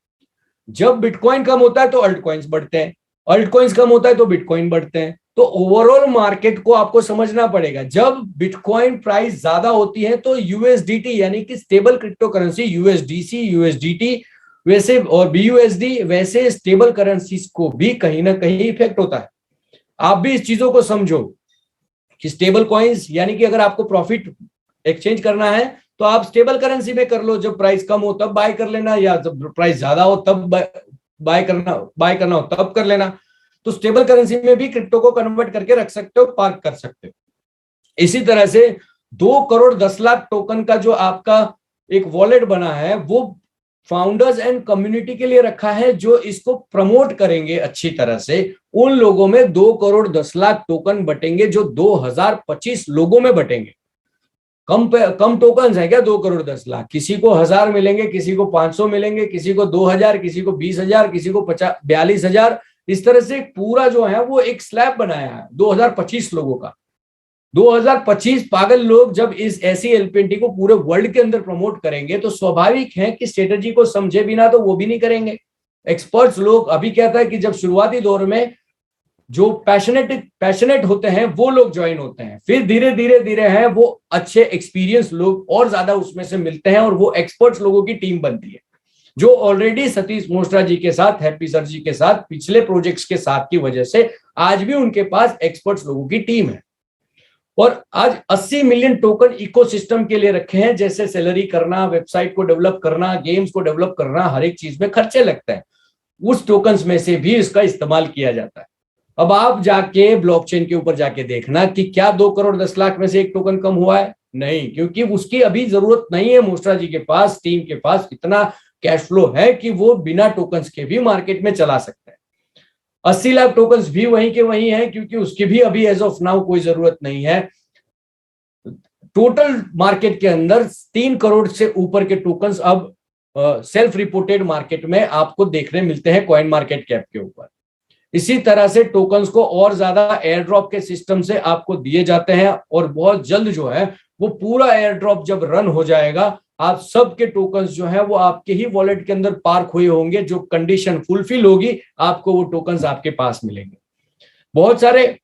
जब बिटकॉइन कम होता है तो अल्ट कॉइन्स बढ़ते हैं, अल्ट कॉइन्स कम होता है तो बिटकॉइन बढ़ते हैं। तो ओवरऑल मार्केट को आपको समझना पड़ेगा। जब बिटकॉइन प्राइस ज्यादा होती है तो यूएसडीटी यानी कि stable crypto currency, USDC, USDT वैसे और बीयूएसडी वैसे स्टेबल करेंसीज को भी कहीं ना कहीं इफेक्ट होता है। आप भी इस चीजों को समझो कि स्टेबल कॉइन्स यानी कि अगर आपको प्रॉफिट एक्सचेंज करना है तो आप स्टेबल करेंसी में कर लो, जब प्राइस कम हो तब बाय कर लेना, या जब प्राइस ज्यादा हो तब बाय करना हो तब कर लेना। तो स्टेबल करेंसी में भी क्रिप्टो को कन्वर्ट करके रख सकते हो, पार्क कर सकते हो। इसी तरह से 2,10,00,000 टोकन का जो आपका एक वॉलेट बना है वो फाउंडर्स एंड कम्युनिटी के लिए रखा है, जो इसको प्रमोट करेंगे अच्छी तरह से। उन लोगों में 2,10,00,000 टोकन बटेंगे जो 2025 लोगों में बटेंगे। कम टोकन है क्या 2,10,00,000? किसी को 1000 मिलेंगे, किसी को 500 मिलेंगे, किसी को 2000, किसी को 20,000, किसी को 42,000। इस तरह से पूरा जो है वो एक स्लैब बनाया है 2025 लोगों का। 2025 पागल लोग जब इस ऐसी एलपीएनटी को पूरे वर्ल्ड के अंदर प्रमोट करेंगे तो स्वाभाविक है कि स्ट्रेटेजी को समझे बिना तो वो भी नहीं करेंगे। एक्सपर्ट्स लोग अभी कहता है कि जब शुरुआती दौर में जो पैशनेट होते हैं वो लोग ज्वाइन होते हैं, फिर धीरे धीरे है वो अच्छे एक्सपीरियंस लोग और ज्यादा उसमें से मिलते हैं और वो एक्सपर्ट्स लोगों की टीम बनती है, जो ऑलरेडी सतीश मोस्ट्रा जी के साथ, हैप्पी सर जी के साथ, पिछले प्रोजेक्ट्स के साथ की वजह से आज भी उनके पास एक्सपर्ट्स लोगों की टीम है। और आज 80 मिलियन टोकन इकोसिस्टम के लिए रखे हैं, जैसे सैलरी करना, वेबसाइट को डेवलप करना, गेम्स को डेवलप करना, हर एक चीज में खर्चे लगते हैं। उस टोकन्स में से भी इसका इस्तेमाल किया जाता है। अब आप जाके ब्लॉकचेन के ऊपर जाके देखना कि क्या 2,10,00,000 में से एक टोकन कम हुआ है? नहीं, क्योंकि उसकी अभी जरूरत नहीं है। मोस्ट्रा जी के पास, टीम के पास इतना कैश फ्लो है कि वो बिना टोकन्स के भी मार्केट में चला सकते हैं। 80 लाख टोकन्स भी वहीं के वहीं है, क्योंकि उसकी भी अभी एज ऑफ नाउ कोई जरूरत नहीं है। टोटल मार्केट के अंदर 3 करोड़ से ऊपर के टोकन्स अब सेल्फ रिपोर्टेड मार्केट में आपको देखने मिलते हैं कॉइन मार्केट कैप के ऊपर। इसी तरह से टोकन्स को और ज्यादा एयर ड्रॉप के सिस्टम से आपको दिए जाते हैं और बहुत जल्द जो है वो पूरा एयर ड्रॉप जब रन हो जाएगा, आप सबके टोकन्स जो है वो आपके ही वॉलेट के अंदर पार्क हुए होंगे। जो कंडीशन फुलफिल होगी आपको वो टोकन्स आपके पास मिलेंगे। बहुत सारे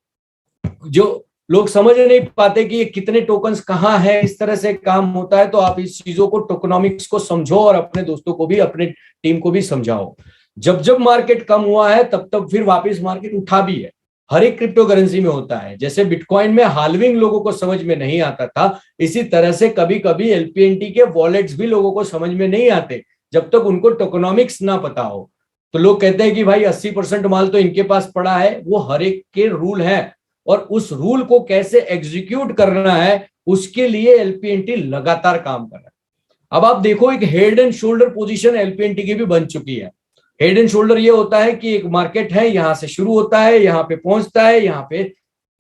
जो लोग समझ नहीं पाते कि ये कितने टोकन्स कहाँ है, इस तरह से काम होता है, तो आप इस चीजों को, टोकनॉमिक्स को समझो और अपने दोस्तों को भी, अपने टीम को भी समझाओ। जब जब मार्केट कम हुआ है तब तब फिर वापस मार्केट उठा भी है। हर एक क्रिप्टो करेंसी में होता है। जैसे बिटकॉइन में हाल्विंग लोगों को समझ में नहीं आता था, इसी तरह से कभी कभी एलपीएनटी के वॉलेट्स भी लोगों को समझ में नहीं आते जब तक उनको टोकनॉमिक्स ना पता हो। तो लोग कहते हैं कि भाई 80% माल तो इनके पास पड़ा है। वो हर एक के रूल है और उस रूल को कैसे एग्जीक्यूट करना है उसके लिए एलपीएनटी लगातार काम कर रहा है। अब आप देखो, एक head and shoulder position LPNT की भी बन चुकी है। हेड एंड शोल्डर ये होता है कि एक मार्केट है, यहां से शुरू होता है, यहाँ पे पहुंचता है, यहाँ पे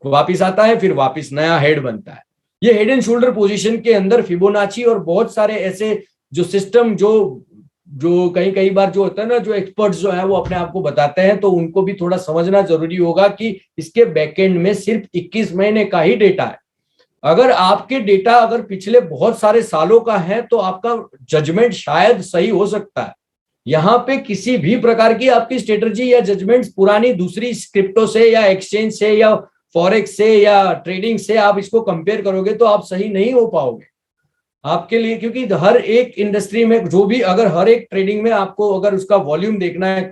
वापिस आता है, फिर वापिस नया हेड बनता है। ये हेड एंड शोल्डर पोजीशन के अंदर फिबोनाची और बहुत सारे ऐसे जो सिस्टम जो कई बार जो होता है ना, जो एक्सपर्ट्स जो है वो अपने आप को बताते हैं, तो उनको भी थोड़ा समझना जरूरी होगा कि इसके बैकएंड में सिर्फ 21 महीने का ही डेटा है। अगर आपके डेटा अगर पिछले बहुत सारे सालों का है तो आपका जजमेंट शायद सही हो सकता है। यहाँ पे किसी भी प्रकार की आपकी स्ट्रेटजी या जजमेंट पुरानी दूसरी क्रिप्टो से या एक्सचेंज से या फॉरेक्स से या ट्रेडिंग से आप इसको कंपेयर करोगे तो आप सही नहीं हो पाओगे आपके लिए। क्योंकि हर एक इंडस्ट्री में जो भी, अगर हर एक ट्रेडिंग में आपको अगर उसका वॉल्यूम देखना है,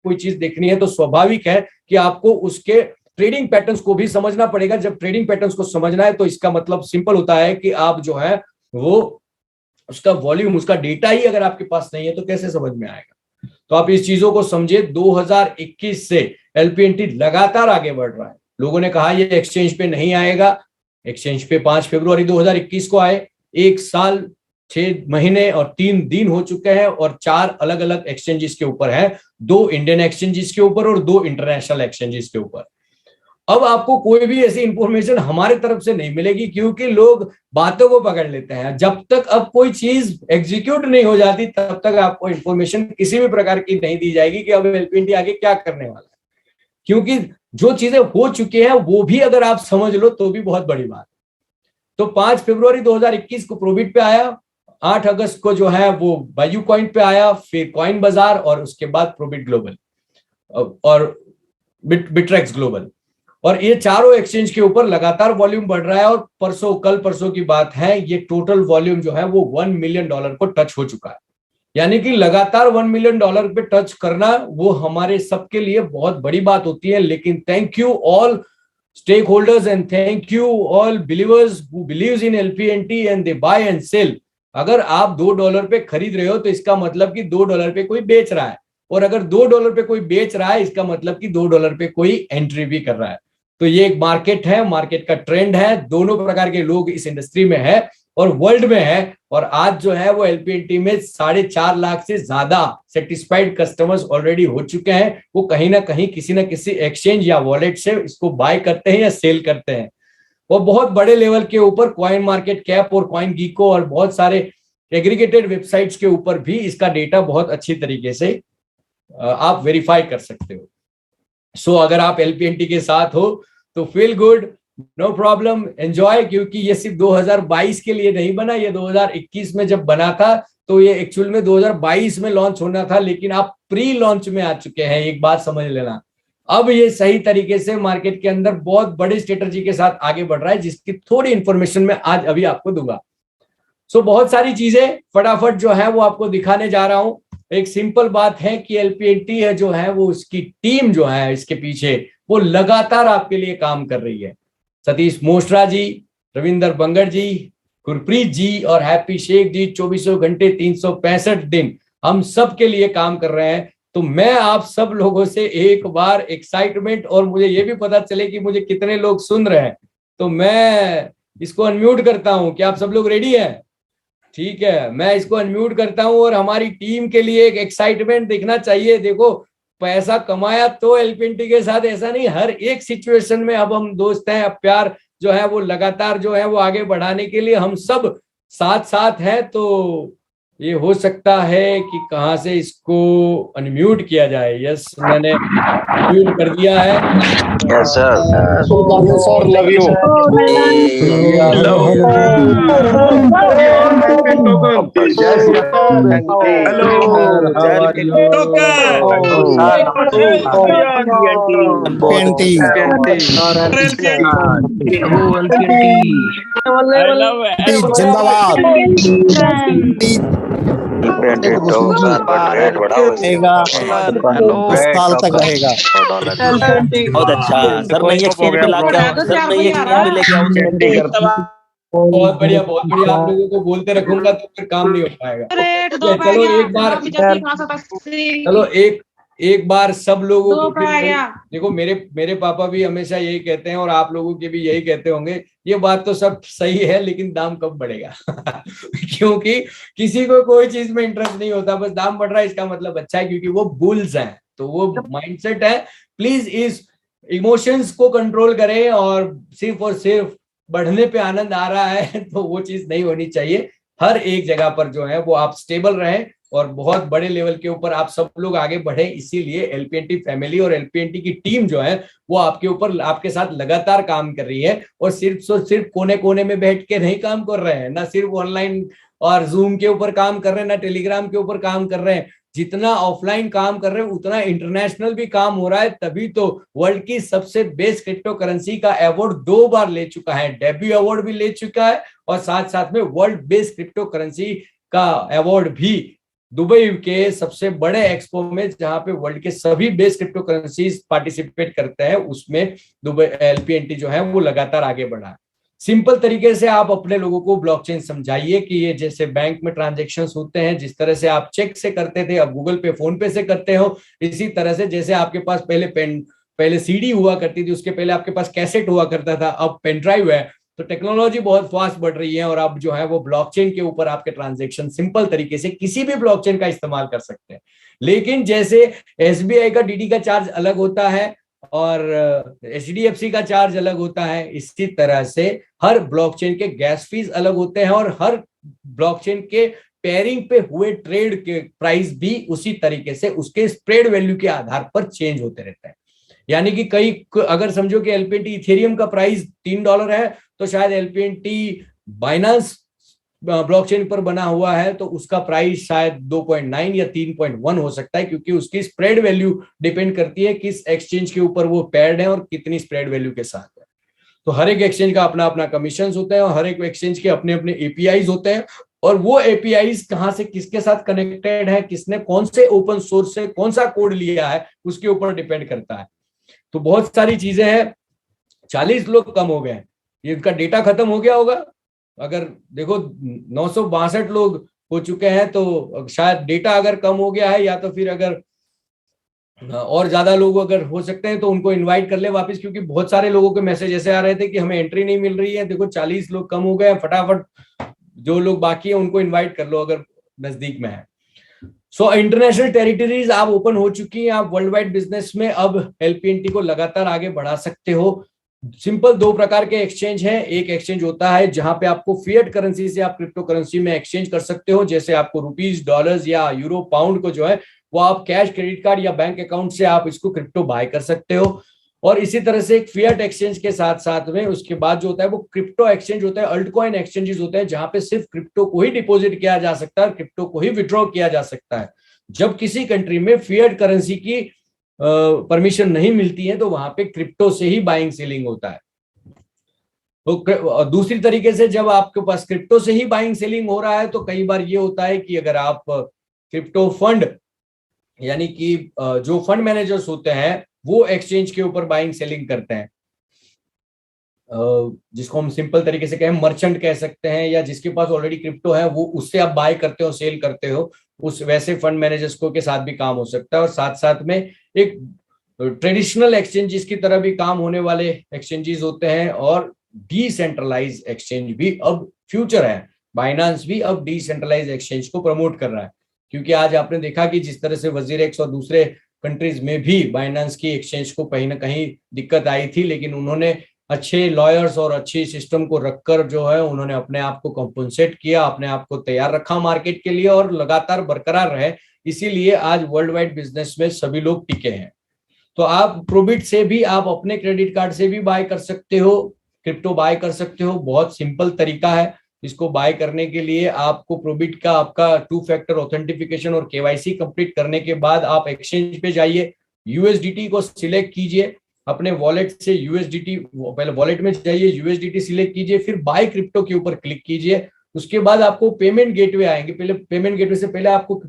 कोई चीज देखनी है, तो स्वाभाविक है कि आपको उसके ट्रेडिंग पैटर्न्स को भी समझना पड़ेगा। जब ट्रेडिंग पैटर्न्स को समझना है तो इसका मतलब सिंपल होता है कि आप जो है वो उसका वॉल्यूम, उसका डेटा ही अगर आपके पास नहीं है तो कैसे समझ में आएगा। तो आप इस चीजों को समझे। 2021 से एलपीएनटी लगातार आगे बढ़ रहा है। लोगों ने कहा ये एक्सचेंज पे नहीं आएगा, एक्सचेंज पे 5 फरवरी 2021 को आए। 1 साल 6 महीने और 3 दिन हो चुके हैं और 4 अलग अलग एक्सचेंजेस के ऊपर है, 2 इंडियन एक्सचेंजेस के ऊपर और 2 इंटरनेशनल एक्सचेंजेस के ऊपर। अब आपको कोई भी ऐसी इंफॉर्मेशन हमारे तरफ से नहीं मिलेगी, क्योंकि लोग बातों को पकड़ लेते हैं। जब तक अब कोई चीज एग्जीक्यूट नहीं हो जाती तब तक आपको इंफॉर्मेशन किसी भी प्रकार की नहीं दी जाएगी कि अब एलपीएनटी आगे क्या करने वाला है। क्योंकि जो चीजें हो चुकी हैं वो भी अगर आप समझ लो तो भी बहुत बड़ी बात। तो 5 फरवरी 2021 को प्रोबिट पे आया, 8 अगस्त को जो है वो बायू कॉइन पे आया, फिर कॉइन बाजार, और उसके बाद प्रोबिट ग्लोबल और बिट्रेक्स ग्लोबल। और ये चारों एक्सचेंज के ऊपर लगातार वॉल्यूम बढ़ रहा है, और कल परसों की बात है, ये टोटल वॉल्यूम जो है वो $1 मिलियन को टच हो चुका है। यानी कि लगातार $1 मिलियन पे टच करना वो हमारे सबके लिए बहुत बड़ी बात होती है। लेकिन thank you all stakeholders and thank you all believers who believes in LPNT and they buy and sell. अगर आप $2 पे खरीद रहे हो तो इसका मतलब कि $2 पे कोई बेच रहा है, और अगर $2 पे कोई बेच रहा है इसका मतलब कि $2 पे कोई एंट्री भी कर रहा है। तो ये एक मार्केट है, मार्केट का ट्रेंड है, दोनों प्रकार के लोग इस इंडस्ट्री में है और वर्ल्ड में है। और आज जो है वो एलपीएनटी में 4.5 लाख से ज्यादा सेटिस्फाइड कस्टमर्स ऑलरेडी हो चुके हैं। वो कहीं ना कहीं किसी ना किसी एक्सचेंज या वॉलेट से इसको बाय करते हैं या सेल करते हैं। वो बहुत बड़े लेवल के ऊपर कॉइन मार्केट कैप और कॉइन गीको और बहुत सारे एग्रीगेटेड वेबसाइट्स के ऊपर भी इसका डेटा बहुत अच्छी तरीके से आप वेरीफाई कर सकते हो। सो अगर आप एलपीएनटी के साथ हो तो feel good, no problem, enjoy, क्योंकि ये सिर्फ 2022 के लिए नहीं बना, ये 2021 में जब बना था तो ये एक्चुअल में 2022 में लॉन्च होना था, लेकिन आप प्री लॉन्च में आ चुके हैं, एक बात समझ लेना। अब ये सही तरीके से मार्केट के अंदर बहुत बड़ी स्ट्रेटजी के साथ आगे बढ़ रहा है, जिसकी थोड़ी इंफॉर्मेशन मैं आज अभी आपको दूंगा। सो बहुत सारी चीजें फटाफट जो है वो आपको दिखाने जा रहा हूं। एक सिंपल बात है कि एलपीएनटी है जो है वो उसकी टीम जो है इसके पीछे वो लगातार आपके लिए काम कर रही है। सतीश मोस्ट्रा जी, रविंदर बंगड़ जी, गुरप्रीत जी और हैप्पी शेख जी 24 घंटे 365 दिन हम सब के लिए काम कर रहे हैं। तो मैं आप सब लोगों से एक बार एक्साइटमेंट, और मुझे ये भी पता चले कि मुझे कितने लोग सुन रहे हैं, तो मैं इसको अनम्यूट करता हूं। क्या आप सब लोग रेडी हैं? ठीक है, मैं इसको अनम्यूट करता हूं और हमारी टीम के लिए एक एक्साइटमेंट दिखना चाहिए। देखो, पैसा कमाया तो एलपीएनटी के साथ, ऐसा नहीं, हर एक सिचुएशन में अब हम दोस्त हैं। अब प्यार जो है वो लगातार जो है वो आगे बढ़ाने के लिए हम सब साथ साथ हैं। तो ये हो सकता है कि कहां से इसको अनम्यूट किया जाए। यस, मैंने म्यूट कर दिया है। Yes, sir. Sir love you. जिंदाबाद। साल तक रहेगा। बहुत अच्छा सर, मैं ये एक्सचेंज पे लाके आऊं सर, मैं ये एक्सचेंज पे लेके आऊं सर। बहुत बढ़िया, बहुत बढ़िया। आप लोगों को बोलते रखूंगा तो फिर काम नहीं हो पाएगा। चलो एक बार सब लोगों को, देखो मेरे पापा भी हमेशा यही कहते हैं और आप लोगों के भी यही कहते होंगे, ये बात तो सब सही है लेकिन दाम कब बढ़ेगा? क्योंकि किसी को कोई चीज में इंटरेस्ट नहीं होता, बस दाम बढ़ रहा है इसका मतलब अच्छा है, क्योंकि वो बुल्स हैं। तो वो माइंडसेट है। प्लीज इस इमोशंस को कंट्रोल करें, और सिर्फ बढ़ने पे आनंद आ रहा है तो वो चीज नहीं होनी चाहिए। हर एक जगह पर जो है वो आप स्टेबल रहें और बहुत बड़े लेवल के ऊपर आप सब लोग आगे बढ़े। इसीलिए एलपीएनटी फैमिली और एलपीएनटी की टीम जो है वो आपके ऊपर, आपके साथ लगातार काम कर रही है। और सिर्फ कोने कोने में बैठ के नहीं काम कर रहे हैं, ना सिर्फ ऑनलाइन और जूम के ऊपर काम कर रहे हैं, ना टेलीग्राम के ऊपर काम कर रहे हैं। जितना ऑफलाइन काम कर रहे हैं उतना इंटरनेशनल भी काम हो रहा है। तभी तो वर्ल्ड की सबसे बेस्ट क्रिप्टो करेंसी का अवार्ड 2 बार ले चुका है, डेब्यू अवार्ड भी ले चुका है, और साथ साथ में वर्ल्ड बेस्ट क्रिप्टो करेंसी का अवार्ड भी दुबई के सबसे बड़े एक्सपो में, जहां पे वर्ल्ड के सभी बेस्ट क्रिप्टो करेंसीज पार्टिसिपेट करते हैं, उसमें दुबई एलपीएनटी जो है वो लगातार आगे बढ़ा है। सिंपल तरीके से आप अपने लोगों को ब्लॉकचेन समझाइए कि ये जैसे बैंक में ट्रांजैक्शंस होते हैं, जिस तरह से आप चेक से करते थे अब गूगल पे फोन पे से करते हो, इसी तरह से जैसे आपके पास पहले सीडी हुआ करती थी, उसके पहले आपके पास कैसेट हुआ करता था, अब पेन ड्राइव है। तो टेक्नोलॉजी बहुत फास्ट बढ़ रही है और अब जो है वो ब्लॉकचेन के ऊपर आपके ट्रांजैक्शन सिंपल तरीके से किसी भी ब्लॉकचेन का इस्तेमाल कर सकते हैं। लेकिन जैसे एसबीआई का डीडी का चार्ज अलग होता है और HDFC का चार्ज अलग होता है। इसी तरह से हर ब्लॉकचेन के गैस फीस अलग होते हैं और हर ब्लॉकचेन के पेयरिंग पे हुए ट्रेड के प्राइस भी उसी तरीके से उसके स्प्रेड वैल्यू के आधार पर चेंज होते रहते हैं। यानी कि कई, अगर समझो कि LPNT इथेरियम का प्राइस $3 है, तो शायद LPNT बाइनांस ब्लॉकचेन पर बना हुआ है तो उसका प्राइस शायद 2.9 या 3.1 हो सकता है, क्योंकि उसकी स्प्रेड वैल्यू डिपेंड करती है किस एक्सचेंज के ऊपर वो पेयर्ड है और कितनी स्प्रेड वैल्यू के साथ है। तो हर एक एक्सचेंज का अपना अपना कमीशन होता है और हर एक एक्सचेंज के अपने अपने APIs होते हैं, और वो APIs कहां से किसके साथ कनेक्टेड है, किसने कौन से ओपन सोर्स से कौन सा कोड लिया है, उसके ऊपर डिपेंड करता है। तो बहुत सारी चीजें हैं। 40 लोग कम हो गए, ये उनका डेटा खत्म हो गया होगा। अगर देखो 962 लोग हो चुके हैं, तो शायद डेटा अगर कम हो गया है, या तो फिर अगर और ज्यादा लोग अगर हो सकते हैं तो उनको इनवाइट कर ले वापस, क्योंकि बहुत सारे लोगों के मैसेज ऐसे आ रहे थे कि हमें एंट्री नहीं मिल रही है। देखो 40 लोग कम हो गए, फटाफट जो लोग बाकी है उनको इनवाइट कर लो अगर नजदीक में है। सो इंटरनेशनल टेरिटरीज आप ओपन हो चुकी हैं, आप वर्ल्ड वाइड बिजनेस में अब LPNT को लगातार आगे बढ़ा सकते हो। सिंपल दो प्रकार के एक्सचेंज हैं। एक एक्सचेंज होता है जहां पे आपको फिएट करेंसी से आप क्रिप्टो करेंसी में एक्सचेंज कर सकते हो, जैसे आपको रुपीज, डॉलर्स या यूरो, पाउंड को जो है वो आप कैश, क्रेडिट कार्ड या बैंक अकाउंट से आप इसको क्रिप्टो बाय कर सकते हो। और इसी तरह से एक फिएट एक्सचेंज के साथ साथ में उसके बाद जो होता है वो क्रिप्टो एक्सचेंज होता है, अल्टकॉइन एक्सचेंजेस होते हैं, जहां पे सिर्फ क्रिप्टो को ही डिपॉजिट किया जा सकता है और क्रिप्टो को ही विड्रॉ किया जा सकता है। जब किसी कंट्री में फिएट करेंसी की परमिशन नहीं मिलती है तो वहां पे क्रिप्टो से ही बाइंग सेलिंग होता है। तो दूसरी तरीके से जब आपके पास क्रिप्टो से ही बाइंग सेलिंग हो रहा है तो कई बार ये होता है कि अगर आप क्रिप्टो फंड, यानी कि जो फंड मैनेजर्स होते हैं वो एक्सचेंज के ऊपर बाइंग सेलिंग करते हैं, जिसको हम सिंपल तरीके से कहें मर्चेंट कह सकते हैं, या जिसके पास ऑलरेडी क्रिप्टो है वो उससे आप बाय करते हो, सेल करते हो, उस वैसे फंड मैनेजर्स को के साथ भी काम हो सकता है। और साथ साथ में एक ट्रेडिशनल एक्सचेंजेस की तरह भी काम होने वाले एक्सचेंजेस होते हैं, और डिसेंट्रलाइज एक्सचेंज भी अब फ्यूचर है। बाइनांस भी अब डिसेंट्रलाइज एक्सचेंज को प्रमोट कर रहा है, क्योंकि आज आपने देखा कि जिस तरह से WZirX और दूसरे कंट्रीज में भी बाइनांस की एक्सचेंज को कहीं ना कहीं दिक्कत आई थी, लेकिन उन्होंने अच्छे लॉयर्स और अच्छी सिस्टम को रखकर जो है उन्होंने अपने आप को कंपनसेट किया, अपने आप को तैयार रखा मार्केट के लिए और लगातार बरकरार रहे। इसीलिए आज वर्ल्ड वाइड बिजनेस में सभी लोग टिके हैं। तो आप प्रोबिट से भी, आप अपने क्रेडिट कार्ड से भी बाय कर सकते हो, क्रिप्टो बाय कर सकते हो। बहुत सिंपल तरीका है इसको बाय करने के लिए। आपको प्रोबिट का आपका 2 फैक्टर ऑथेंटिफिकेशन और KYC कंप्लीट करने के बाद आप एक्सचेंज पे जाइए, USDT को सिलेक्ट कीजिए, अपने वॉलेट से USDT, पहले वॉलेट में जाइए, USDT सिलेक्ट कीजिए, फिर बाय क्रिप्टो के ऊपर क्लिक कीजिए। उसके बाद आपको पेमेंट गेटवे आएंगे। पहले पेमेंट गेटवे से पहले आपको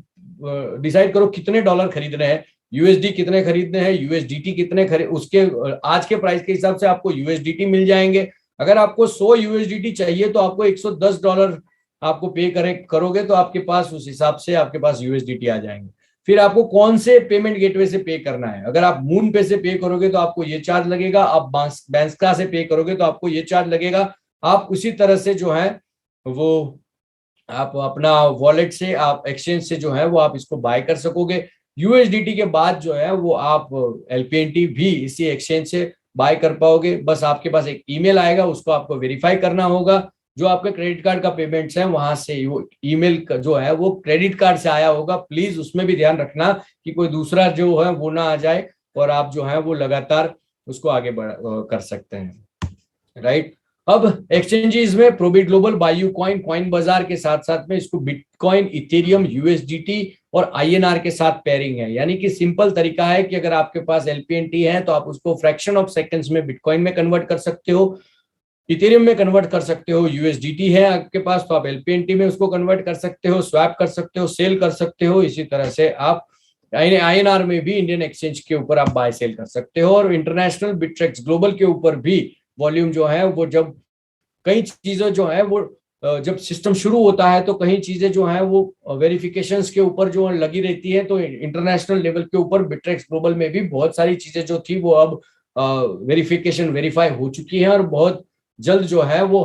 डिसाइड करो कितने डॉलर खरीदने हैं, USD कितने खरीदने हैं, USDT कितने खरीद, उसके आज के प्राइस के हिसाब से आपको USDT मिल जाएंगे। अगर आपको 100 USDT चाहिए तो आपको $110 आपको पे करोगे तो आपके पास उस हिसाब से आपके पास USDT आ जाएंगे। फिर आपको कौन से पेमेंट गेटवे से पे करना है। अगर आप मून पे से पे करोगे तो आपको ये चार्ज लगेगा, आप बैंक्सका से पे करोगे तो आपको ये चार्ज लगेगा। आप उसी तरह से जो है वो आप अपना वॉलेट से, आप एक्सचेंज से जो है वो आप इसको बाय कर सकोगे। USDT के बाद जो है वो आप LPNT भी इसी एक्सचेंज से बाय कर पाओगे। बस आपके पास एक ईमेल आएगा, उसको आपको वेरीफाई करना होगा। जो आपके क्रेडिट कार्ड का पेमेंट्स है वहां से वो ईमेल जो है वो क्रेडिट कार्ड से आया होगा। प्लीज उसमें भी ध्यान रखना कि कोई दूसरा जो है वो ना आ जाए, और आप जो है वो लगातार उसको आगे कर सकते हैं, राइट। अब एक्सचेंजेस में प्रोबिट ग्लोबल, बायू कॉइन, कॉइन बाजार के साथ साथ में इसको बिटकॉइन, इथेरियम, USDT और INR के साथ पेयरिंग है। यानी कि सिंपल तरीका है कि अगर आपके पास LPNT है तो आप उसको फ्रैक्शन ऑफ सेकंड्स में बिटकॉइन में कन्वर्ट कर सकते हो, इथेरियम में कन्वर्ट कर सकते हो, USDT है आपके पास तो आप LPNT में उसको कन्वर्ट कर सकते हो, स्वैप कर सकते हो, सेल कर सकते हो। इसी तरह से आप INR में भी इंडियन एक्सचेंज के ऊपर आप बाय सेल कर सकते हो। और इंटरनेशनल बिटरेक्स ग्लोबल के ऊपर भी वॉल्यूम जो है वो, जब कई चीजें जो है वो जब सिस्टम शुरू होता है तो कई चीजें जो है वो वेरिफिकेशंस के ऊपर जो लगी रहती है, तो इंटरनेशनल लेवल के ऊपर बिटरेक्स ग्लोबल में भी बहुत सारी चीजें जो थी वो अब वेरीफाई हो चुकी है, और बहुत जल्द जो है वो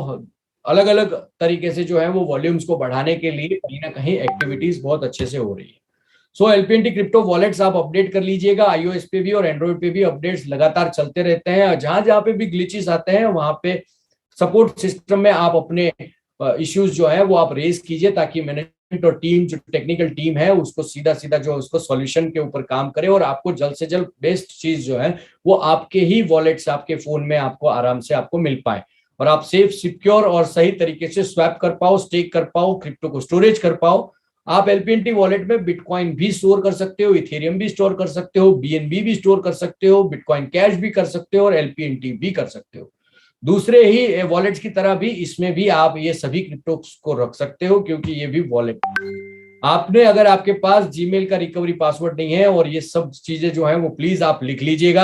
अलग अलग तरीके से जो है वो वॉल्यूम्स को बढ़ाने के लिए कहीं ना कहीं एक्टिविटीज बहुत अच्छे से हो रही है। सो एलपीएनटी क्रिप्टो वॉलेट्स आप अपडेट कर लीजिएगा, iOS पे भी और एंड्रॉइड पे भी अपडेट्स लगातार चलते रहते हैं। जहां जहां पे भी ग्लिचेस आते हैं वहां पे सपोर्ट सिस्टम में आप अपने इश्यूज जो है वो आप रेज कीजिए, ताकि मैनेजमेंट और टीम जो टेक्निकल टीम है उसको सीधा सीधा जो उसको सॉल्यूशन के ऊपर काम करे, और आपको जल्द से जल्द बेस्ट चीज जो है वो आपके ही वॉलेट से आपके फोन में आपको आराम से आपको मिल पाए, और आप सेफ, सिक्योर और सही तरीके से स्वैप कर पाओ, स्टेक कर पाओ, क्रिप्टो को स्टोरेज कर पाओ। आप एलपीएनटी वॉलेट में बिटकॉइन भी स्टोर कर सकते हो, इथेरियम भी स्टोर कर सकते हो, बीएनबी भी स्टोर कर सकते हो, बिटकॉइन कैश भी कर सकते हो और एलपीएनटी भी कर सकते हो। दूसरे ही वॉलेट्स की तरह भी इसमें भी आप ये सभी क्रिप्टो को रख सकते हो, क्योंकि ये भी वॉलेट आपने, अगर आपके पास जीमेल का रिकवरी पासवर्ड नहीं है और ये सब चीजें जो है वो प्लीज आप लिख लीजिएगा।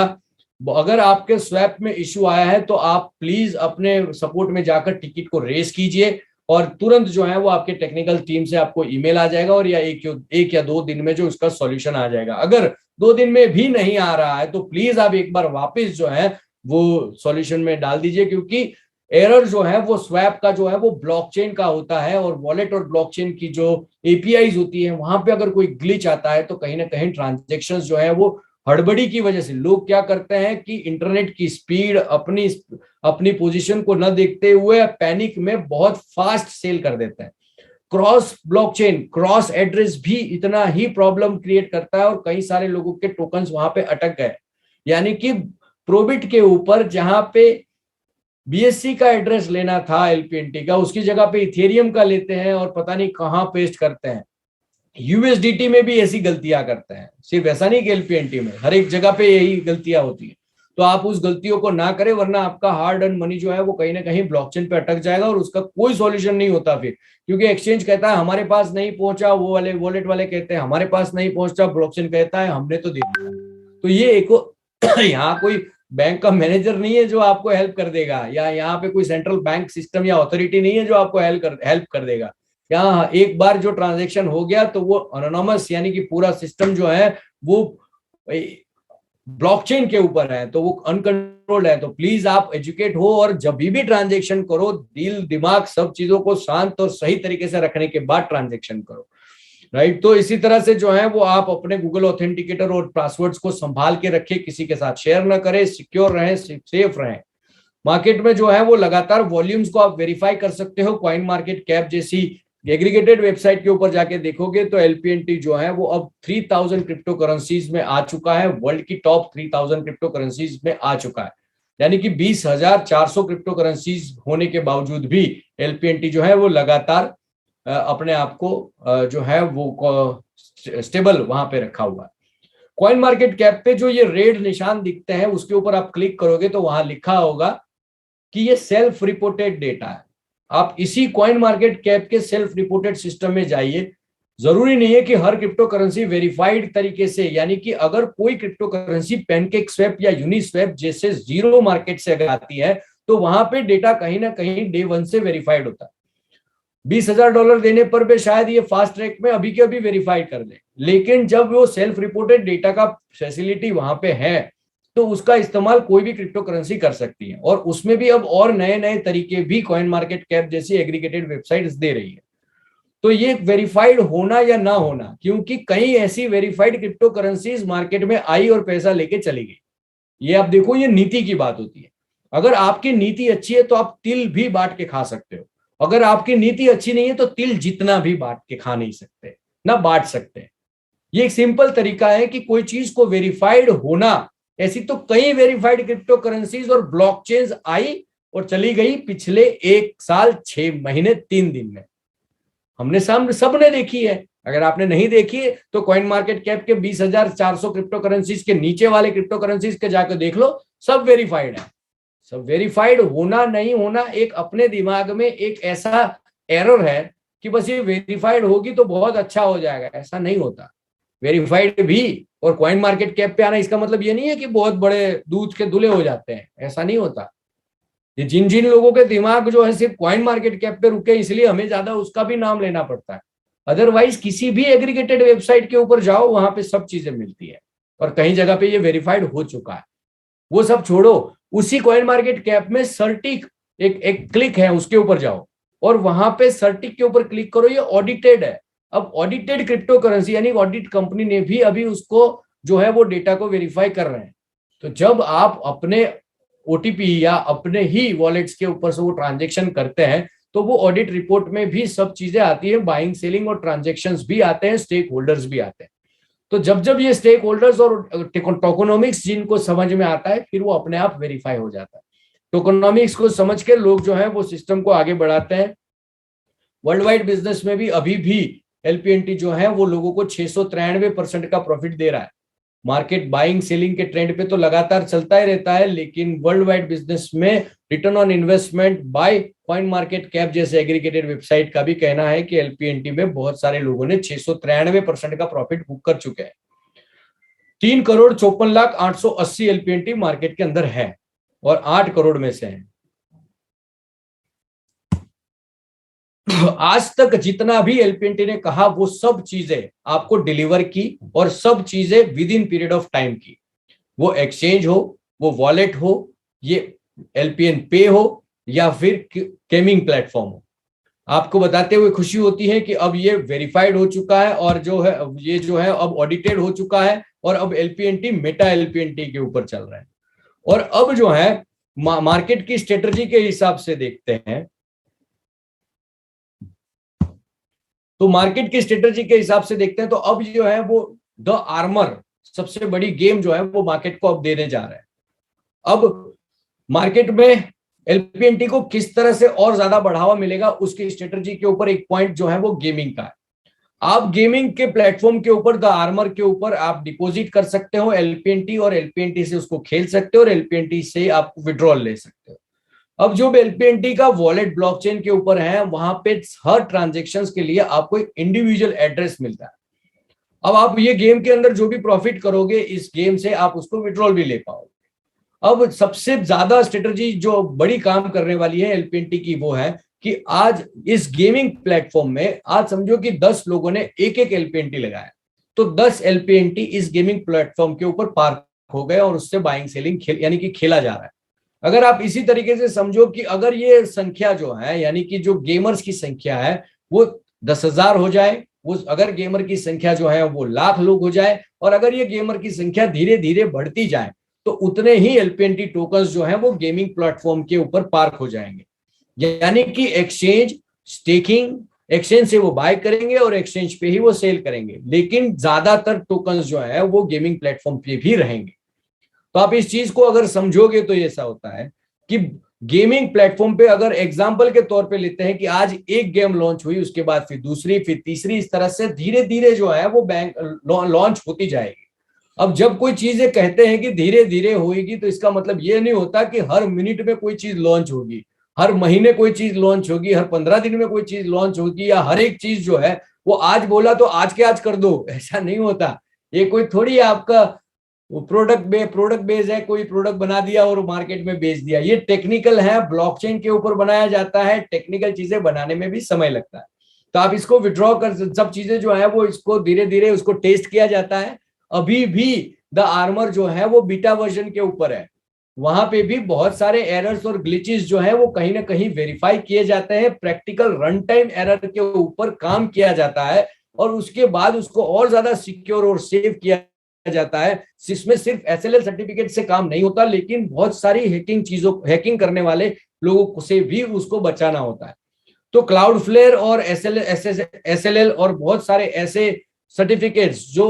अगर आपके स्वैप में इश्यू आया है तो आप प्लीज अपने सपोर्ट में जाकर टिकट को रेस कीजिए, और तुरंत जो है वो आपके टेक्निकल टीम से आपको ईमेल आ जाएगा, और या एक या 2 दिन में जो उसका सॉल्यूशन आ जाएगा। अगर 2 दिन में भी नहीं आ रहा है तो प्लीज आप एक बार वापस जो है वो सॉल्यूशन में डाल दीजिए, क्योंकि एरर जो है वो स्वैप का जो है वो ब्लॉकचेन का होता है, और वॉलेट और ब्लॉकचेन की जो एपीआईज होती है वहां पे अगर कोई ग्लिच आता है तो कहीं ना कहीं ट्रांजेक्शंस जो है वो हड़बड़ी की वजह से, लोग क्या करते हैं कि इंटरनेट की स्पीड, अपनी पोजीशन को न देखते हुए पैनिक में बहुत फास्ट सेल कर देते हैं। क्रॉस ब्लॉकचेन, क्रॉस एड्रेस भी इतना ही प्रॉब्लम क्रिएट करता है, और कई सारे लोगों के टोकन्स वहां पे अटक गए। यानी कि प्रोबिट के ऊपर जहां पे बीएससी का एड्रेस लेना था एलपीएनटी का, उसकी जगह पे इथेरियम का लेते हैं और पता नहीं कहां पेस्ट करते हैं। यूएसडीटी में भी ऐसी गलतियां करते हैं, सिर्फ ऐसा नहीं कि एलपीएनटी में, हर एक जगह पे यही गलतियां होती है। तो आप उस गलतियों को ना करें, वरना आपका हार्ड अर्न मनी जो है वो कहीं ना कहीं ब्लॉकचेन पे अटक जाएगा और उसका कोई सॉल्यूशन नहीं होता फिर, क्योंकि एक्सचेंज कहता है हमारे पास नहीं पहुंचा, वो वाले वॉलेट वाले कहते हैं हमारे पास नहीं पहुंचा, ब्लॉकचेन कहता है हमने तो दे दिया। तो ये एक यहाँ कोई बैंक का मैनेजर नहीं है जो आपको हेल्प कर देगा, या यहाँ पे कोई सेंट्रल बैंक सिस्टम या अथॉरिटी नहीं है जो आपको हेल्प कर देगा। यहाँ एक बार जो ट्रांजैक्शन हो गया तो वो एनोनिमस, यानी कि पूरा सिस्टम जो है वो ब्लॉकचेन के ऊपर है, तो वो अनकंट्रोल्ड है। तो प्लीज आप एजुकेट हो, और जब भी ट्रांजैक्शन करो दिल दिमाग सब चीजों को शांत और सही तरीके से रखने के बाद ट्रांजैक्शन करो, राइट। तो इसी तरह से जो है वो आप अपने गूगल ऑथेंटिकेटर और पासवर्ड्स को संभाल के रखें, किसी के साथ शेयर ना करें, सिक्योर रहें, सेफ रहें। मार्केट में जो है वो लगातार वॉल्यूम्स को आप वेरीफाई कर सकते हो। कॉइन मार्केट कैप जैसी एग्रीगेटेड वेबसाइट के ऊपर जाके देखोगे तो एलपीएनटी जो है वो अब 3000 क्रिप्टो करेंसीज में आ चुका है, वर्ल्ड की टॉप 3000 क्रिप्टो करेंसीज में आ चुका है। यानी कि 20,400 क्रिप्टो करेंसीज होने के बावजूद भी एलपीएनटी जो है वो लगातार अपने आप को जो है वो स्टेबल वहां पे रखा हुआ है। कॉइन मार्केट कैप पे जो ये रेड निशान दिखते हैं उसके ऊपर आप क्लिक करोगे तो वहां लिखा होगा कि ये सेल्फ रिपोर्टेड डेटा है। आप इसी कॉइन मार्केट कैप के सेल्फ रिपोर्टेड सिस्टम में जाइए। जरूरी नहीं है कि हर क्रिप्टो करेंसी वेरीफाइड तरीके से, यानी कि अगर कोई क्रिप्टो करेंसी पैनकेक स्वैप या यूनिस्वैप जैसे जीरो मार्केट से अगर आती है तो वहां पे डेटा कहीं ना कहीं डे 1 से वेरीफाइड होता है। $20,000 देने पर भी शायद ये फास्ट ट्रैक में अभी के अभी वेरीफाई कर ले, लेकिन जब वो सेल्फ रिपोर्टेड डेटा का फैसिलिटी वहां पे है तो उसका इस्तेमाल कोई भी क्रिप्टो करेंसी कर सकती है। और उसमें भी अब और नए नए तरीके भी कॉइन मार्केट कैप जैसी एग्रीगेटेड वेबसाइट्स दे रही है। तो ये वेरीफाइड होना या ना होना, क्योंकि कई ऐसी वेरीफाइड क्रिप्टो करेंसीज मार्केट में आई और पैसा लेके चली गई। ये आप देखो, ये नीति की बात होती है। अगर आपकी नीति अच्छी है तो आप तिल भी बांट के खा सकते हो, अगर आपकी नीति अच्छी नहीं है तो तिल जितना भी बांट के खा नहीं सकते, ना बांट सकते। ये एक सिंपल तरीका है कि कोई चीज को वेरीफाइड होना। ऐसी तो कई वेरीफाइड क्रिप्टो करेंसीज और ब्लॉकचेन्स आई और चली गई पिछले 1 साल 6 महीने 3 दिन में। हमने सामने सबने देखी है। अगर आपने नहीं देखी है तो कॉइन मार्केट कैप के 20,400 क्रिप्टो करेंसीज के नीचे वाले क्रिप्टो करेंसीज के जाकर देख लो, सब वेरीफाइड है। सब वेरीफाइड होना नहीं होना एक अपने दिमाग में एक ऐसा एरर है कि बस ये वेरीफाइड होगी तो बहुत अच्छा हो जाएगा, ऐसा नहीं होता। वेरीफाइड भी और कॉइन मार्केट कैप पे आना इसका मतलब ये नहीं है कि बहुत बड़े दूध के धुले हो जाते हैं, ऐसा नहीं होता। ये जिन जिन लोगों के दिमाग जो है सिर्फ कॉइन मार्केट कैप पे रुके, इसलिए हमें ज्यादा उसका भी नाम लेना पड़ता है। अदरवाइज किसी भी एग्रीगेटेड वेबसाइट के ऊपर जाओ, वहां पे सब चीजें मिलती है और कहीं जगह पे ये वेरीफाइड हो चुका है। वो सब छोड़ो, उसी कॉइन मार्केट कैप में सर्टिक एक क्लिक है, उसके ऊपर जाओ और वहां पे सर्टिक के ऊपर क्लिक करो। ये ऑडिटेड है, अब ऑडिटेड क्रिप्टो करेंसी यानी ऑडिट कंपनी ने भी अभी उसको जो है वो डेटा को वेरीफाई कर रहे हैं। तो जब आप अपने ओटीपी या अपने ही वॉलेट्स के ऊपर से वो ट्रांजेक्शन करते हैं तो वो ऑडिट रिपोर्ट में भी सब चीजें आती है, बाइंग सेलिंग और ट्रांजेक्शंस भी आते हैं, स्टेक होल्डर्स भी आते हैं। तो जब जब ये स्टेक होल्डर्स और टोकोनॉमिक्स जिनको समझ में आता है फिर वो अपने आप वेरीफाई हो जाता है। टोकोनॉमिक्स को समझ के लोग जो है वो सिस्टम को आगे बढ़ाते हैं। वर्ल्ड वाइड बिजनेस में भी अभी भी एलपीएनटी जो है वो लोगों को 693% का प्रॉफिट दे रहा है। मार्केट बाइंग सेलिंग के ट्रेंड पे तो लगातार चलता ही रहता है, लेकिन वर्ल्ड वाइड बिजनेस में return on investment by coin market cap जैसे एग्रीगेटेड वेबसाइट का भी कहना है कि एलपीएनटी में बहुत सारे लोगों ने 693% का प्रॉफिट बुक कर चुके हैं। 3,54,08,80 एलपीएनटी मार्केट के अंदर है और 8 करोड़ में से है। आज तक जितना भी एलपीएनटी ने कहा वो सब चीजें आपको डिलीवर की और सब चीजें with in period of time की। वो एक्सचेंज हो, वो वॉलेट हो, ये एलपीएन पे हो या फिर गेमिंग प्लेटफॉर्म हो। आपको बताते हुए खुशी होती है कि अब ये वेरीफाइड हो चुका है और जो है ये जो है अब ऑडिटेड हो चुका है और अब एलपीएनटी मेटा एलपीएनटी के ऊपर चल रहा है। और अब जो है मार्केट की स्ट्रेटजी के हिसाब से देखते हैं तो मार्केट की स्ट्रेटजी के हिसाब से देखते हैं तो अब जो है वो द आर्मर सबसे बड़ी गेम जो है वो मार्केट को अब देने जा रहा है। अब मार्केट में एलपीएनटी को किस तरह से और ज्यादा बढ़ावा मिलेगा उसकी स्ट्रेटजी के ऊपर एक पॉइंट जो है वो गेमिंग का है। आप गेमिंग के प्लेटफॉर्म के ऊपर द आर्मर के ऊपर आप डिपॉजिट कर सकते हो एलपीएनटी और एलपीएनटी से उसको खेल सकते हो और एलपीएनटी से आप विड्रॉल ले सकते हो। अब जो एलपीएनटी का वॉलेट ब्लॉकचेन के ऊपर है वहां पे हर ट्रांजेक्शंस के लिए आपको एक इंडिविजुअल एड्रेस मिलता है। अब आप ये गेम के अंदर जो भी प्रॉफिट करोगे इस गेम से आप उसको विड्रॉल भी ले पाओगे। अब सबसे ज्यादा स्ट्रेटजी जो बड़ी काम करने वाली है एलपीएनटी की वो है कि आज इस गेमिंग प्लेटफॉर्म में आज समझो कि 10 लोगों ने एक एक एलपीएनटी लगाया तो 10 एलपीएनटी इस गेमिंग प्लेटफॉर्म के ऊपर पार्क हो गए और उससे बाइंग सेलिंग यानी कि खेला जा रहा है। अगर आप इसी तरीके से समझो कि अगर ये संख्या जो है यानी कि जो गेमर्स की संख्या है वो 10,000 हो जाए, वो अगर गेमर की संख्या जो है वो लाख लोग हो जाए और अगर ये गेमर की संख्या धीरे धीरे बढ़ती जाए तो उतने ही एलपीएनटी टोकन्स जो है वो गेमिंग प्लेटफॉर्म के ऊपर पार्क हो जाएंगे। यानी कि एक्सचेंज स्टेकिंग, एक्सचेंज से वो बाय करेंगे और एक्सचेंज पे ही वो सेल करेंगे, लेकिन ज्यादातर टोकन्स जो है वो गेमिंग प्लेटफॉर्म पे भी रहेंगे। तो आप इस चीज को अगर समझोगे तो ऐसा होता है कि गेमिंग प्लेटफॉर्म पे अगर एग्जांपल के तौर पे लेते हैं कि आज एक गेम लॉन्च हुई उसके बाद फिर दूसरी फिर तीसरी, इस तरह से धीरे धीरे जो है वो बैंक लॉन्च होती जाएगी। अब जब कोई चीजें कहते हैं कि धीरे धीरे होगी तो इसका मतलब ये नहीं होता कि हर मिनट में कोई चीज लॉन्च होगी, हर महीने कोई चीज लॉन्च होगी, हर 15 दिन में कोई चीज लॉन्च होगी या हर एक चीज जो है वो आज बोला तो आज के आज कर दो, ऐसा नहीं होता। ये कोई थोड़ी आपका प्रोडक्ट बेस है, कोई प्रोडक्ट बना दिया और मार्केट में बेच दिया। ये टेक्निकल है, ब्लॉकचेन के ऊपर बनाया जाता है, टेक्निकल चीजें बनाने में भी समय लगता है। तो आप इसको विड्रॉ कर सब चीजें जो है वो इसको धीरे धीरे उसको टेस्ट किया जाता है। अभी भी द आर्मर जो है वो बीटा वर्जन के ऊपर है, वहां पे भी बहुत सारे एरर्स और ग्लिचेस जो है वो कहीं ना कहीं वेरीफाई किए जाते हैं। प्रैक्टिकल रन टाइम एरर के ऊपर काम किया जाता है और उसके बाद उसको और ज्यादा सिक्योर और सेव किया जाता है। इसमें सिर्फ एसएलएल सर्टिफिकेट से काम नहीं होता, लेकिन बहुत सारी हैकिंग करने वाले लोगों से भी उसको बचाना होता है। तो क्लाउडफ्लेयर और एसएलएल और बहुत सारे ऐसे सर्टिफिकेट्स जो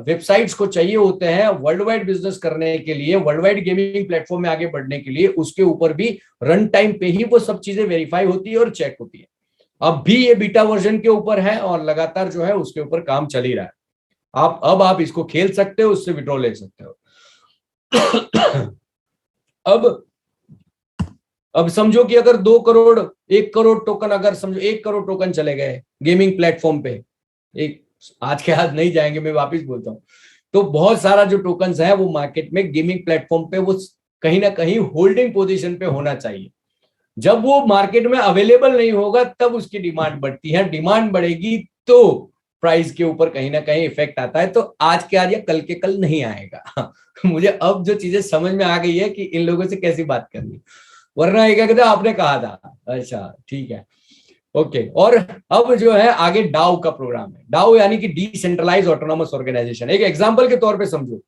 वेबसाइट्स को चाहिए होते हैं वर्ल्ड वाइड बिजनेस करने के लिए, वर्ल्ड वाइड गेमिंग प्लेटफॉर्म में आगे बढ़ने के लिए, उसके ऊपर भी रन टाइम पे ही वो सब चीजें वेरीफाई होती है और चेक होती है। अब भी ये बीटा वर्जन के ऊपर है और लगातार जो है उसके ऊपर काम चल ही रहा है। आप इसको खेल सकते हो, उससे विड्रॉ ले सकते हो। अब समझो कि अगर 2 करोड़ 1 करोड़ टोकन, अगर समझो 1 करोड़ टोकन चले गए गेमिंग प्लेटफॉर्म पे, एक आज के आज नहीं जाएंगे, मैं वापस बोलता हूं, तो बहुत सारा जो टोकन्स है वो मार्केट में गेमिंग प्लेटफॉर्म पे वो कहीं ना कहीं होल्डिंग पोजीशन पे होना चाहिए। जब वो मार्केट में अवेलेबल नहीं होगा तब उसकी डिमांड बढ़ती है, डिमांड बढ़ेगी तो प्राइस के ऊपर कहीं ना कहीं इफेक्ट आता है। तो आज के आज या कल के कल नहीं आएगा। मुझे अब जो चीजें समझ में आ गई है कि इन लोगों से कैसी बात करनी, वरना एक कहते आपने कहा था, अच्छा ठीक है। ओके और अब जो है आगे डाउ का प्रोग्राम है। डाउ यानी कि डिसेंट्रलाइज ऑटोनॉमस ऑर्गेनाइजेशन। एक एग्जांपल के तौर पे समझो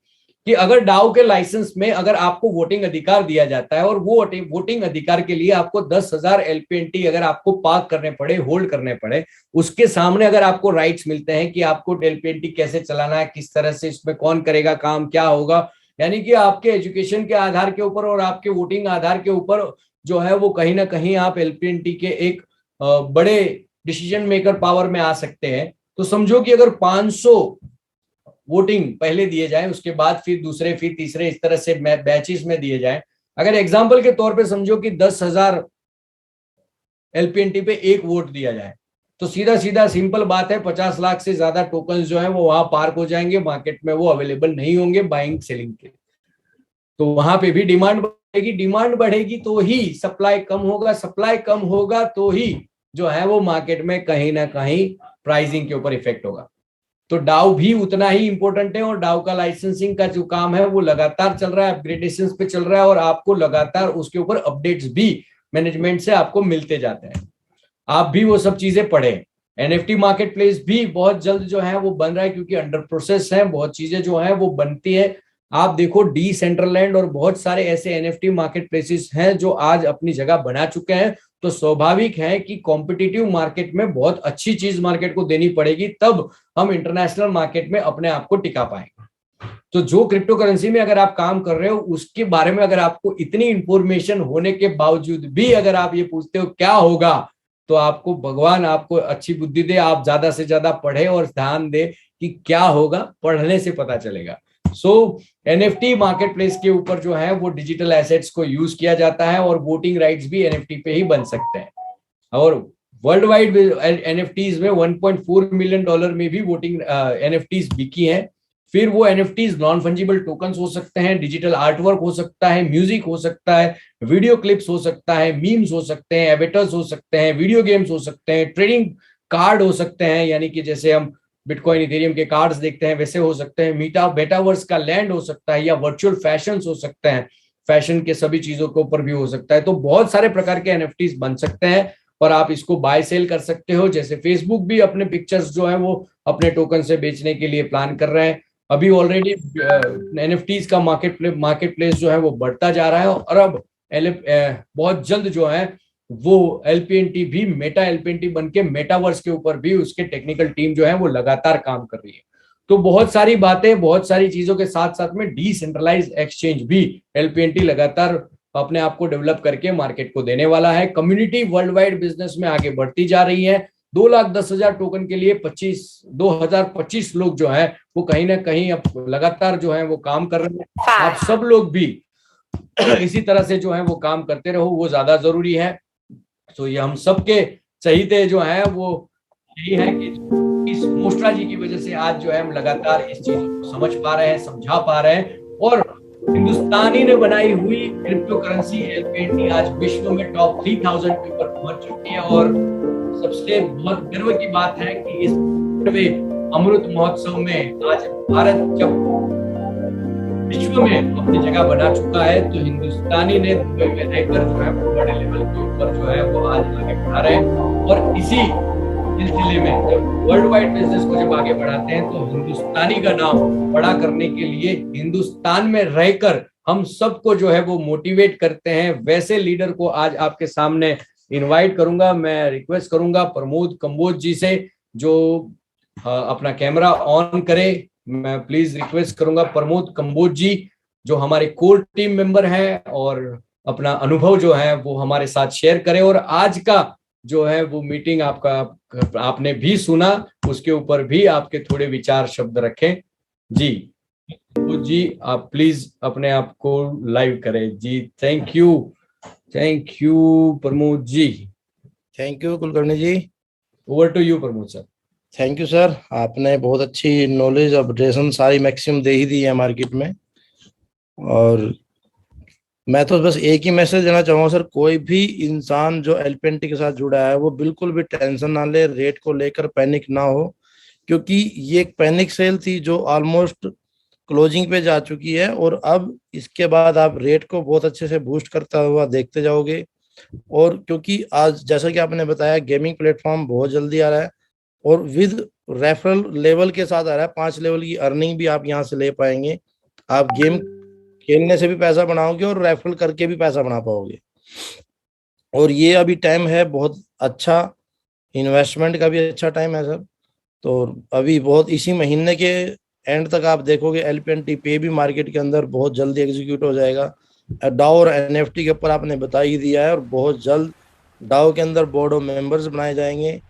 कि अगर डाउ के लाइसेंस में अगर आपको वोटिंग अधिकार दिया जाता है और वो वोटिंग अधिकार के लिए आपको 10,000 एलपीएनटी अगर आपको पार्क करने पड़े, होल्ड करने पड़े, उसके सामने अगर आपको राइट्स मिलते हैं कि आपको एलपीएनटी कैसे चलाना है, किस तरह से इसमें कौन करेगा काम, क्या होगा, यानी कि आपके एजुकेशन के आधार के ऊपर और आपके वोटिंग आधार के ऊपर जो है वो कहीं ना कहीं आप एलपीएनटी के एक बड़े डिसीजन मेकर पावर में आ सकते हैं। तो समझो कि अगर 500 वोटिंग पहले दिए जाए, उसके बाद फिर दूसरे, फिर तीसरे, इस तरह से बैचेस में दिए जाए। अगर एग्जांपल के तौर पे समझो कि 10,000 एलपीएनटी पे एक वोट दिया जाए, तो सीधा सीधा सिंपल बात है, 50 लाख से ज्यादा टोकन जो है वो वहां पार्क हो जाएंगे, मार्केट में वो अवेलेबल नहीं होंगे बाइंग सेलिंग के। तो वहां पे भी डिमांड बढ़ेगी, डिमांड बढ़ेगी तो ही सप्लाई कम होगा, सप्लाई कम होगा तो ही जो है वो मार्केट में कहीं ना कहीं प्राइसिंग के ऊपर इफेक्ट होगा। तो डाउ भी उतना ही इंपॉर्टेंट है और डाउ का लाइसेंसिंग का जो काम है वो लगातार चल रहा है, अपग्रेडेशन पे चल रहा है और आपको लगातार उसके ऊपर अपडेट्स भी मैनेजमेंट से आपको मिलते जाते हैं। आप भी वो सब चीजें पढ़े। एनएफटी मार्केट प्लेस भी बहुत जल्द जो है वो बन रहा है, क्योंकि अंडर प्रोसेस है, बहुत चीजें जो है वो बनती है। आप देखो डिसेंट्रलैंड और बहुत सारे ऐसे एनएफटी मार्केट प्लेसेस हैं जो आज अपनी जगह बना चुके हैं। तो स्वाभाविक है कि कॉम्पिटिटिव मार्केट में बहुत अच्छी चीज मार्केट को देनी पड़ेगी, तब हम इंटरनेशनल मार्केट में अपने आप को टिका पाएंगे। तो जो क्रिप्टो करेंसी में अगर आप काम कर रहे हो उसके बारे में अगर आपको इतनी इंफॉर्मेशन होने के बावजूद भी अगर आप ये पूछते हो क्या होगा, तो आपको भगवान आपको अच्छी बुद्धि दे, आप ज्यादा से ज्यादा पढ़े और ध्यान दे कि क्या होगा, पढ़ने से पता चलेगा। सो एनएफटी मार्केट प्लेस के ऊपर जो है वो डिजिटल एसेट्स को यूज किया जाता है और वोटिंग राइट्स भी एनएफटी पे ही बन सकते हैं। और वर्ल्ड वाइड एनएफटीज में $1.4 मिलियन में भी वोटिंग एनएफटीज बिकी हैं। फिर वो एनएफटीज नॉन फंजिबल टोकन्स हो सकते हैं, डिजिटल आर्टवर्क हो सकता है, म्यूजिक हो सकता है, वीडियो क्लिप्स हो सकता है, मीम्स हो सकते हैं, एवेटर्स हो सकते हैं, वीडियो गेम्स हो सकते हैं, ट्रेडिंग कार्ड हो सकते हैं, यानी कि जैसे हम बिटकॉइन इथेरियम के कार्ड्स देखते हैं वैसे हो सकते हैं, मेटावर्स का लैंड हो सकता है, या वर्चुअल फैशन हो सकते हैं, फैशन के सभी चीजों के ऊपर भी हो सकता है। तो बहुत सारे प्रकार के एनएफटीज बन सकते हैं और आप इसको बाय सेल कर सकते हो। जैसे फेसबुक भी अपने पिक्चर्स जो है वो अपने टोकन से बेचने के लिए प्लान कर रहे हैं। अभी ऑलरेडी एनएफटीज का मार्केट प्लेस जो है वो बढ़ता जा रहा है और अब बहुत जल्द जो है वो एलपीएनटी भी मेटा एलपीएनटी बन के मेटावर्स के ऊपर भी उसके टेक्निकल टीम जो है वो लगातार काम कर रही है। तो बहुत सारी बातें, बहुत सारी चीजों के साथ साथ में डिसेंट्रलाइज एक्सचेंज भी एलपीएनटी लगातार अपने आप को डेवलप करके मार्केट को देने वाला है। कम्युनिटी वर्ल्ड वाइड बिजनेस में आगे बढ़ती जा रही है। 2,10,000 टोकन के लिए 2025 लोग जो है वो कहीं ना कहीं अब लगातार जो है वो काम कर रहे हैं। आप सब लोग भी इसी तरह से जो है वो काम करते रहो, वो ज्यादा जरूरी है। तो ये हम सबके चहीते जो है वो यही है कि इस मोस्ट्रा जी की वजह से आज जो है हम लगातार इस चीज को समझ पा रहे हैं, समझा पा रहे हैं और हिंदुस्तानी ने बनाई हुई क्रिप्टो करेंसी एलपीएनटी आज विश्व में टॉप 3000 के ऊपर पहुंच चुकी है। और सबसे बहुत गर्व की बात है कि इस अमृत महोत्सव में आज भारत जब विश्व में अपनी जगह बना चुका है, तो हिंदुस्तानी ने दुबई में रहकर जो है बड़े लेवल के ऊपर जो है वो आज आगे बढ़ा रहे हैं। और इसी सिलसिले में जब वर्ल्ड वाइड बिजनेस को जब आगे बढ़ाते हैं तो हिंदुस्तानी का नाम बड़ा करने के लिए हिंदुस्तान में रहकर हम सबको जो है वो मोटिवेट करते हैं। वैसे लीडर को आज आपके सामने इनवाइट करूंगा। मैं रिक्वेस्ट करूंगा प्रमोद कंबोज जी से जो अपना कैमरा ऑन करे। मैं प्लीज रिक्वेस्ट करूंगा प्रमोद कंबोज जी जो हमारे कोर टीम मेंबर हैं और अपना अनुभव जो है वो हमारे साथ शेयर करें। और आज का जो है वो मीटिंग आपने भी सुना, उसके ऊपर भी आपके थोड़े विचार शब्द रखें। जी आप प्लीज अपने आप को लाइव करें। जी thank you Pramod ji. Thank you Kulkarni ji. Over to you Pramod sir. Thank you sir, आपने बहुत अच्छी नॉलेज अपडेशन सारी मैक्सिमम दे ही दी है मार्केट में। और मैं तो बस एक ही मैसेज देना चाहूँगा सर, कोई भी इंसान जो एलपीएनटी के साथ जुड़ा है वो बिल्कुल भी टेंशन ना ले, रेट को लेकर पैनिक ना हो, क्योंकि ये एक पैनिक सेल थी जो ऑलमोस्ट क्लोजिंग पे जा चुकी है। और अब इसके बाद आप रेट को बहुत अच्छे से बूस्ट करता हुआ देखते जाओगे। और क्योंकि आज जैसा कि आपने बताया गेमिंग प्लेटफॉर्म बहुत जल्दी आ रहा है और विद रेफरल लेवल के साथ आ रहा है, 5 लेवल की अर्निंग भी आप यहाँ से ले पाएंगे। आप गेम खेलने से भी पैसा बनाओगे और रेफरल करके भी पैसा बना पाओगे। और ये अभी टाइम है बहुत अच्छा, इन्वेस्टमेंट का भी अच्छा टाइम है सर। तो अभी बहुत इसी महीने के एंड तक आप देखोगे एलपीएनटी पे भी मार्केट के अंदर बहुत जल्दी एग्जीक्यूट हो जाएगा। डाओ और एनएफटी के ऊपर आपने बता ही दिया है, और बहुत जल्द डाओ के अंदर बोर्ड ऑफ मेंबर्स बनाए जाएंगे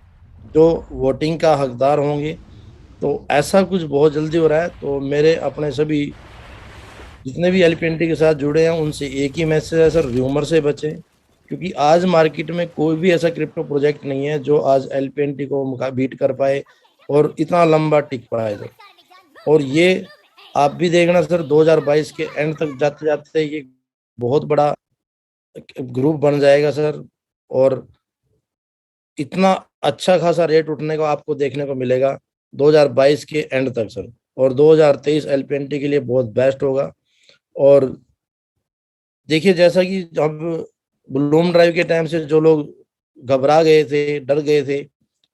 जो वोटिंग का हकदार होंगे। तो ऐसा कुछ बहुत जल्दी हो रहा है। तो मेरे अपने सभी जितने भी एलपीएनटी के साथ जुड़े हैं उनसे एक ही मैसेज है सर, र्यूमर से बचें, क्योंकि आज मार्केट में कोई भी ऐसा क्रिप्टो प्रोजेक्ट नहीं है जो आज एलपीएनटी को बीट कर पाए और इतना लंबा टिक पाए सर। और ये आप भी देखना सर 2022 के एंड तक जाते जाते ये बहुत बड़ा ग्रुप बन जाएगा सर, और इतना अच्छा खासा रेट उठने को आपको देखने को मिलेगा 2022 के एंड तक सर। और 2023 एलपीएनटी के लिए बहुत बेस्ट होगा। और देखिए जैसा कि अब ब्लूम ड्राइव के टाइम से जो लोग घबरा गए थे, डर गए थे,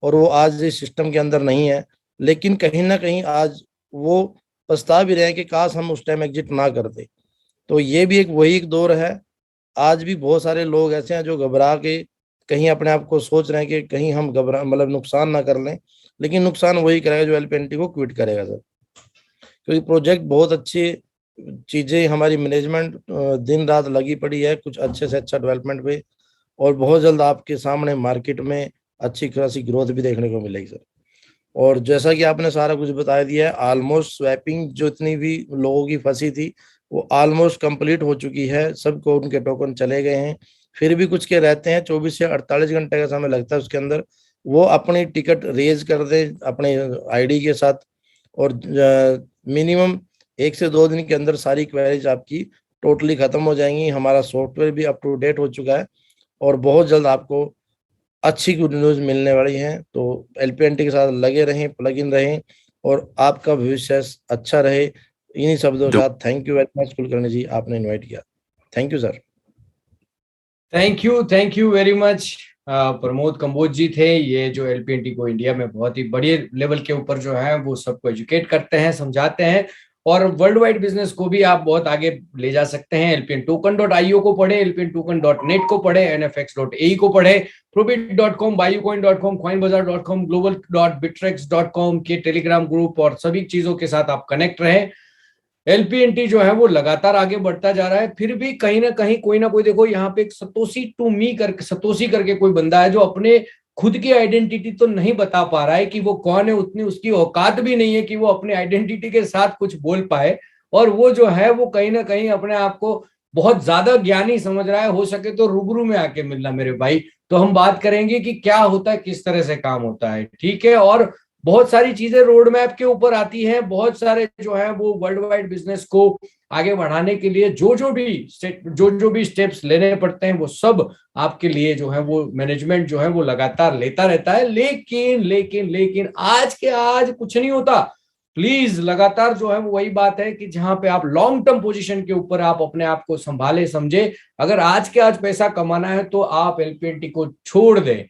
और वो आज इस सिस्टम के अंदर नहीं है, लेकिन कहीं ना कहीं आज वो पछता भी रहे हैं कि काश हम उस टाइम एग्जिट ना करते। तो ये भी वही एक दौर है। आज भी बहुत सारे लोग ऐसे हैं जो घबरा के कहीं अपने आप को सोच रहे हैं कि कहीं हम घबरा मतलब नुकसान ना कर लें, लेकिन नुकसान वही करेगा जो एलपीएनटी को क्विट करेगा सर। क्योंकि प्रोजेक्ट बहुत अच्छी चीजें, हमारी मैनेजमेंट दिन रात लगी पड़ी है कुछ अच्छे से अच्छा डेवलपमेंट पे, और बहुत जल्द आपके सामने मार्केट में अच्छी खासी ग्रोथ भी देखने को मिलेगी सर। और जैसा कि आपने सारा कुछ बता दिया है, ऑलमोस्ट स्वैपिंग जो इतनी भी लोगों की फंसी थी वो ऑलमोस्ट कंप्लीट हो चुकी है, सबको उनके टोकन चले गए हैं। फिर भी कुछ के रहते हैं 24 से 48 घंटे का समय लगता है उसके अंदर वो अपनी टिकट रेज कर दे अपने आईडी के साथ, और मिनिमम 1 से 2 दिन के अंदर सारी क्वेरीज आपकी टोटली खत्म हो जाएंगी। हमारा सॉफ्टवेयर भी अप टू डेट हो चुका है और बहुत जल्द आपको अच्छी गुड न्यूज मिलने वाली है। तो एलपीएनटी के साथ लगे रहें, प्लग इन रहें, और आपका भविष्य अच्छा रहे। इन्हीं शब्दों के साथ thank you very much Kulkarni ji, आपने इनवाइट किया। Thank you sir. Thank you very much. Pramod Kamboj ji थे, ये जो एलपीएनटी को इंडिया में बहुत ही बड़े लेवल के ऊपर जो है वो सबको एजुकेट करते हैं, समझाते हैं, और वर्ल्ड वाइड बिजनेस को भी आप बहुत आगे ले जा सकते हैं। lpntoken.io को पढ़े, lpntoken.net को पढ़े, nfx.ae को पढ़े, probit.com, buyucoin.com, coinbazaar.com, global.bittrex.com के टेलीग्राम ग्रुप और सभी चीजों के साथ आप कनेक्ट रहें। एलपीएनटी जो है वो लगातार आगे बढ़ता जा रहा है। फिर भी कहीं ना कहीं कोई ना कोई, देखो यहाँ पे एक सतोशी करके कोई बंदा है जो अपने खुद की आइडेंटिटी तो नहीं बता पा रहा है कि वो कौन है, उतनी उसकी औकात भी नहीं है कि वो अपने आइडेंटिटी के साथ कुछ बोल पाए, और वो जो है वो कहीं ना कहीं अपने आप को बहुत ज्यादा ज्ञानी समझ रहा है। हो सके तो रूबरू में आके मिलना मेरे भाई, तो हम बात करेंगे कि क्या होता है, किस तरह से काम होता है, ठीक है। और बहुत सारी चीजें रोड मैप के ऊपर आती हैं, बहुत सारे जो है वो वर्ल्ड वाइड बिजनेस को आगे बढ़ाने के लिए जो भी स्टेप्स लेने पड़ते हैं वो सब आपके लिए जो है वो मैनेजमेंट जो है वो लगातार लेता रहता है। लेकिन आज के आज कुछ नहीं होता। प्लीज लगातार जो है वो वही बात है कि जहां पे आप लॉन्ग टर्म पोजीशन के ऊपर आप अपने आप को संभाले समझे। अगर आज के आज पैसा कमाना है तो आप एलपीएनटी को छोड़ दें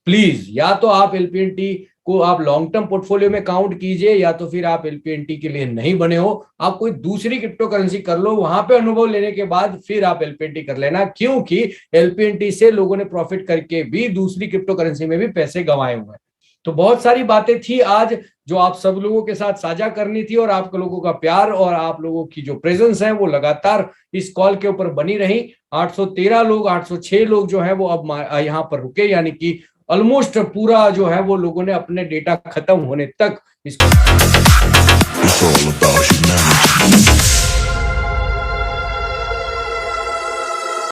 प्लीज। या तो आप एलपीएनटी को आप लॉन्ग टर्म पोर्टफोलियो में काउंट कीजिए, या तो फिर आप एलपीएनटी के लिए नहीं बने हो, आप कोई दूसरी क्रिप्टो करेंसी कर लो, वहां पे अनुभव लेने के बाद फिर आप एलपीएनटी कर लेना, क्योंकि एलपीएनटी से लोगों ने प्रॉफिट करके भी दूसरी क्रिप्टो करेंसी में भी पैसे गंवाए हुए हैं। तो बहुत सारी बातें थी आज जो आप सब लोगों के साथ साझा करनी थी, और आप लोगों का प्यार और आप लोगों की जो प्रेजेंस है वो लगातार इस कॉल के ऊपर बनी रही। 813 लोग, 806 लोग जो है वो अब यहाँ पर रुके, यानी कि ऑलमोस्ट पूरा जो है वो लोगों ने अपने डेटा खत्म होने तक इसको